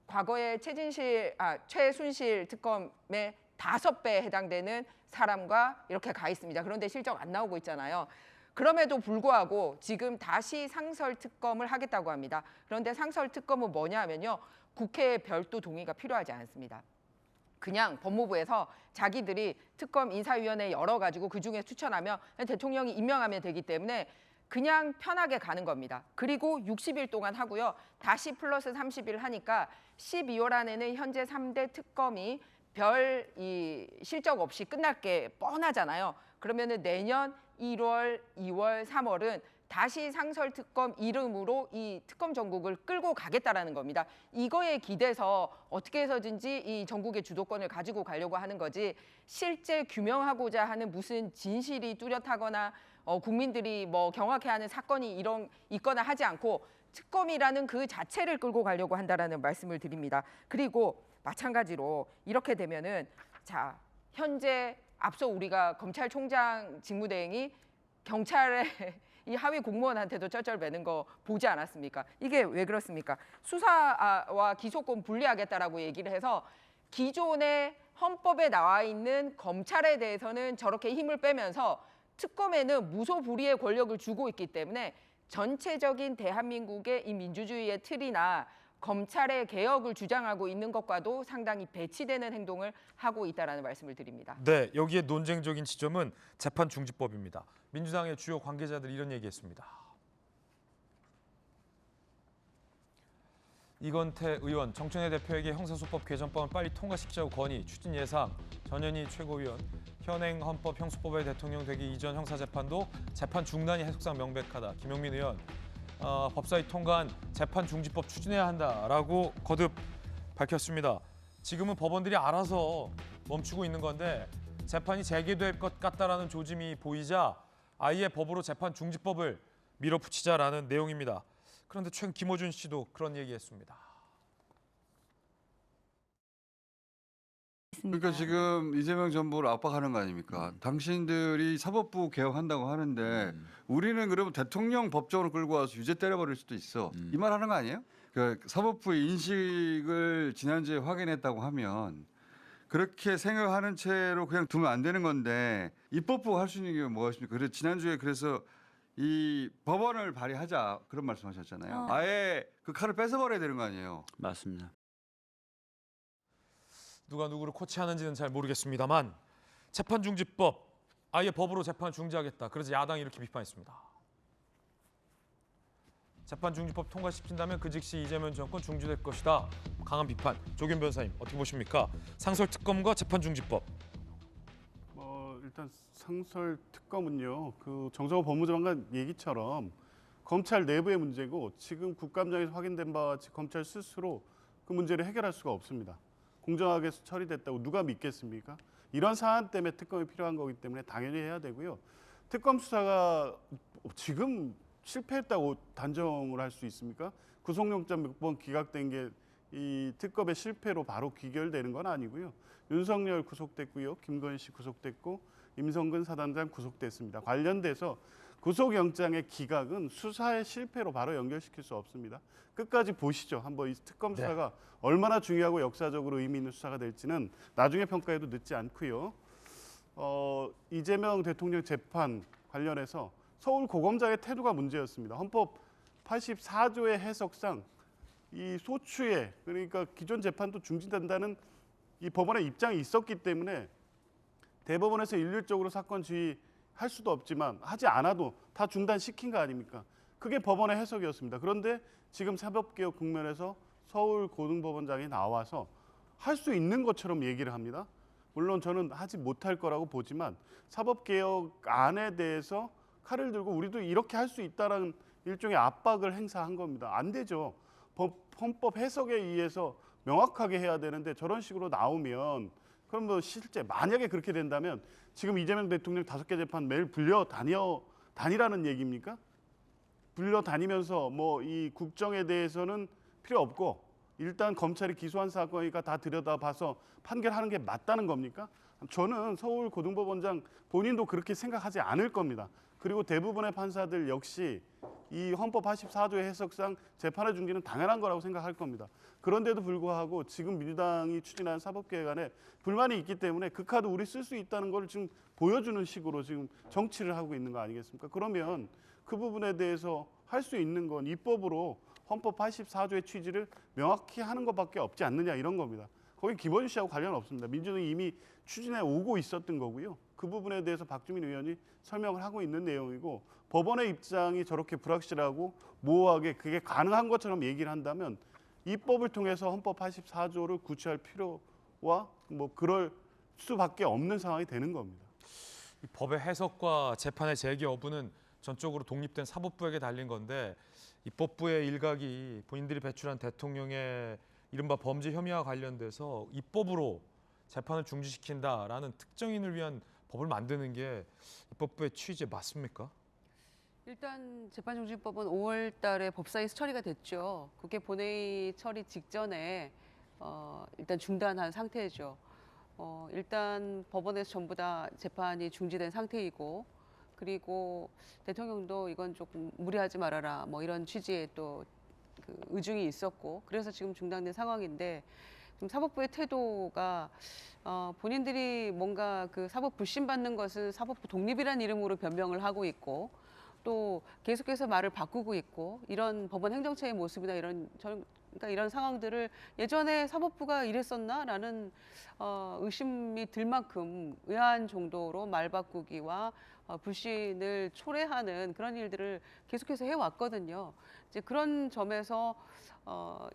[SPEAKER 2] 과거에 최순실 특검의 5배 해당되는 사람과 이렇게 가 있습니다. 그런데 실적 안 나오고 있잖아요. 그럼에도 불구하고 지금 다시 상설 특검을 하겠다고 합니다. 그런데 상설 특검은 뭐냐 하면요. 국회의 별도 동의가 필요하지 않습니다. 그냥 법무부에서 자기들이 특검 인사위원회 열어가지고 그중에 추천하면 대통령이 임명하면 되기 때문에 그냥 편하게 가는 겁니다. 그리고 60일 동안 하고요. 다시 플러스 30일 하니까 12월 안에는 현재 3대 특검이 별 실적 없이 끝날 게 뻔하잖아요. 그러면은 내년 1월, 2월, 3월은 다시 상설 특검 이름으로 이 특검 전국을 끌고 가겠다라는 겁니다. 이거에 기대서 어떻게 해서든지 이 전국의 주도권을 가지고 가려고 하는 거지 실제 규명하고자 하는 무슨 진실이 뚜렷하거나 국민들이 뭐 경악해하는 사건이 있거나 하지 않고 특검이라는 그 자체를 끌고 가려고 한다라는 말씀을 드립니다. 그리고 마찬가지로 이렇게 되면은 자 현재 앞서 우리가 검찰총장 직무대행이 경찰의 이 하위 공무원한테도 쩔쩔매는 거 보지 않았습니까? 이게 왜 그렇습니까? 수사와 기소권 분리하겠다라고 얘기를 해서 기존의 헌법에 나와 있는 검찰에 대해서는 저렇게 힘을 빼면서 특검에는 무소불위의 권력을 주고 있기 때문에 전체적인 대한민국의 이 민주주의의 틀이나 검찰의 개혁을 주장하고 있는 것과도 상당히 배치되는 행동을 하고 있다라는 말씀을 드립니다.
[SPEAKER 1] 네, 여기에 논쟁적인 지점은 재판 중지법입니다. 민주당의 주요 관계자들이 이런 얘기했습니다. 이건태 의원, 정청래 대표에게 형사소법 개정법을 빨리 통과시키자고 건의, 추진 예상, 전현희 최고위원, 현행 헌법 형수법의 대통령 되기 이전 형사재판도 재판 중단이 해석상 명백하다. 김용민 의원, 법사위 통과한 재판 중지법 추진해야 한다라고 거듭 밝혔습니다. 지금은 법원들이 알아서 멈추고 있는 건데 재판이 재개될 것 같다라는 조짐이 보이자 아예 법으로 재판 중지법을 밀어붙이자라는 내용입니다. 그런데 최근 김어준 씨도 그런 얘기했습니다.
[SPEAKER 18] 그러니까 지금 이재명 정부를 압박하는 거 아닙니까? 당신들이 사법부 개혁한다고 하는데 우리는 그러면 대통령 법정으로 끌고 와서 유죄 때려버릴 수도 있어. 이 말 하는 거 아니에요? 그 사법부의 인식을 지난주에 확인했다고 하면 그렇게 생각하는 채로 그냥 두면 안 되는 건데 입법부 할 수 있는 게 뭐가 있습니까? 그래서 지난주에 그래서 이 법원을 발의하자 그런 말씀하셨잖아요. 아예 그 칼을 뺏어버려야 되는 거 아니에요?
[SPEAKER 19] 맞습니다.
[SPEAKER 1] 누가 누구를 코치하는지는 잘 모르겠습니다만 재판 중지법 아예 법으로 재판 중지하겠다. 그래서 야당이 이렇게 비판했습니다. 재판 중지법 통과시킨다면 그 즉시 이재명 정권 중지될 것이다. 강한 비판. 조균 변호사님 어떻게 보십니까? 상설 특검과 재판 중지법.
[SPEAKER 8] 일단 상설 특검은요. 그 정성호 법무장관 얘기처럼 검찰 내부의 문제고 지금 국감장에서 확인된 바와 같이 검찰 스스로 그 문제를 해결할 수가 없습니다. 공정하게 처리됐다고 누가 믿겠습니까? 이런 사안 때문에 특검이 필요한 거기 때문에 당연히 해야 되고요. 특검 수사가 지금 실패했다고 단정을 할 수 있습니까? 구속영장 몇 번 기각된 게 이 특검의 실패로 바로 귀결되는 건 아니고요. 윤석열 구속됐고요. 김건희 구속됐고 임성근 사단장 구속됐습니다. 관련돼서 구속영장의 기각은 수사의 실패로 바로 연결시킬 수 없습니다. 끝까지 보시죠. 한번 이 특검 수사가 얼마나 중요하고 역사적으로 의미 있는 수사가 될지는 나중에 평가해도 늦지 않고요. 이재명 대통령 재판 관련해서 서울고검장의 태도가 문제였습니다. 헌법 84조의 해석상 이 소추에 그러니까 기존 재판도 중지된다는 이 법원의 입장이 있었기 때문에 대법원에서 일률적으로 사건 지휘할 수도 없지만 하지 않아도 다 중단시킨 거 아닙니까? 그게 법원의 해석이었습니다. 그런데 지금 사법개혁 국면에서 서울고등법원장이 나와서 할 수 있는 것처럼 얘기를 합니다. 물론 저는 하지 못할 거라고 보지만 사법개혁 안에 대해서 칼을 들고 우리도 이렇게 할 수 있다라는 일종의 압박을 행사한 겁니다. 안 되죠. 헌법 해석에 의해서 명확하게 해야 되는데 저런 식으로 나오면 그럼 뭐 실제 만약에 그렇게 된다면 지금 이재명 대통령 5개 재판 매일 불려 다니라는 얘기입니까? 불려 다니면서 뭐 이 국정에 대해서는 필요 없고 일단 검찰이 기소한 사건이니까 다 들여다봐서 판결하는 게 맞다는 겁니까? 저는 서울고등법원장 본인도 그렇게 생각하지 않을 겁니다. 그리고 대부분의 판사들 역시 이 헌법 84조의 해석상 재판의 중지는 당연한 거라고 생각할 겁니다. 그런데도 불구하고 지금 민주당이 추진하는 사법개혁안에 불만이 있기 때문에 그 카드 우리 쓸 수 있다는 걸 지금 보여주는 식으로 지금 정치를 하고 있는 거 아니겠습니까? 그러면 그 부분에 대해서 할 수 있는 건 입법으로 헌법 84조의 취지를 명확히 하는 것밖에 없지 않느냐 이런 겁니다. 거기 김원준 씨하고 관련 없습니다. 민주당이 이미 추진해 오고 있었던 거고요. 그 부분에 대해서 박주민 의원이 설명을 하고 있는 내용이고 법원의 입장이 저렇게 불확실하고 모호하게 그게 가능한 것처럼 얘기를 한다면 입법을 통해서 헌법 84조를 구체할 필요와 뭐 그럴 수밖에 없는 상황이 되는 겁니다.
[SPEAKER 1] 이 법의 해석과 재판의 재개 여부는 전적으로 독립된 사법부에게 달린 건데 입법부의 일각이 본인들이 배출한 대통령의 이른바 범죄 혐의와 관련돼서 입법으로 재판을 중지시킨다라는 특정인을 위한 법을 만드는 게 입법부의 취지에 맞습니까?
[SPEAKER 6] 일단 재판중지법은 5월 달에 법사위에서 처리가 됐죠. 그게 본회의 처리 직전에 일단 중단한 상태죠. 일단 법원에서 전부 다 재판이 중지된 상태이고 그리고 대통령도 이건 조금 무리하지 말아라 뭐 이런 취지의 또 그 의중이 있었고 그래서 지금 중단된 상황인데 지금 사법부의 태도가 본인들이 뭔가 그 사법 불신받는 것은 사법부 독립이라는 이름으로 변명을 하고 있고 또 계속해서 말을 바꾸고 있고 이런 법원 행정처의 모습이나 그러니까 이런 상황들을 예전에 사법부가 이랬었나라는 의심이 들 만큼 의아한 정도로 말 바꾸기와 불신을 초래하는 그런 일들을 계속해서 해왔거든요. 이제 그런 점에서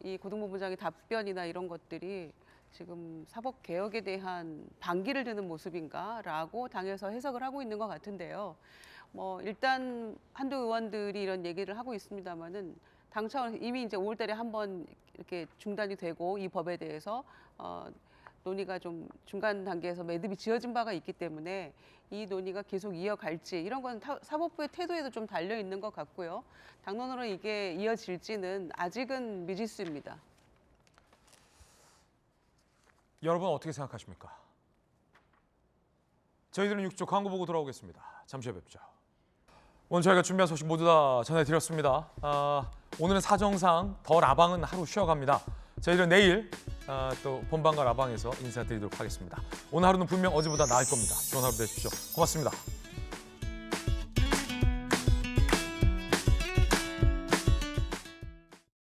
[SPEAKER 6] 이 고등법원장의 답변이나 이런 것들이 지금 사법 개혁에 대한 반기를 드는 모습인가라고 당에서 해석을 하고 있는 것 같은데요. 뭐 일단 한두 의원들이 이런 얘기를 하고 있습니다만은 당 차원 이미 이제 5월달에 한번 이렇게 중단이 되고 이 법에 대해서 논의가 좀 중간 단계에서 매듭이 지어진 바가 있기 때문에 이 논의가 계속 이어갈지 이런 건 사법부의 태도에도 좀 달려 있는 것 같고요. 당론으로 이게 이어질지는 아직은 미지수입니다.
[SPEAKER 1] 여러분 어떻게 생각하십니까? 저희들은 6조 광고 보고 돌아오겠습니다. 잠시 후에 뵙죠. 오늘 저희가 준비한 소식 모두 다 전해드렸습니다. 오늘은 사정상 더 라방은 하루 쉬어갑니다. 저희들은 내일 또 본방과 라방에서 인사드리도록 하겠습니다. 오늘 하루는 분명 어제보다 나을 겁니다. 좋은 하루 되십시오. 고맙습니다.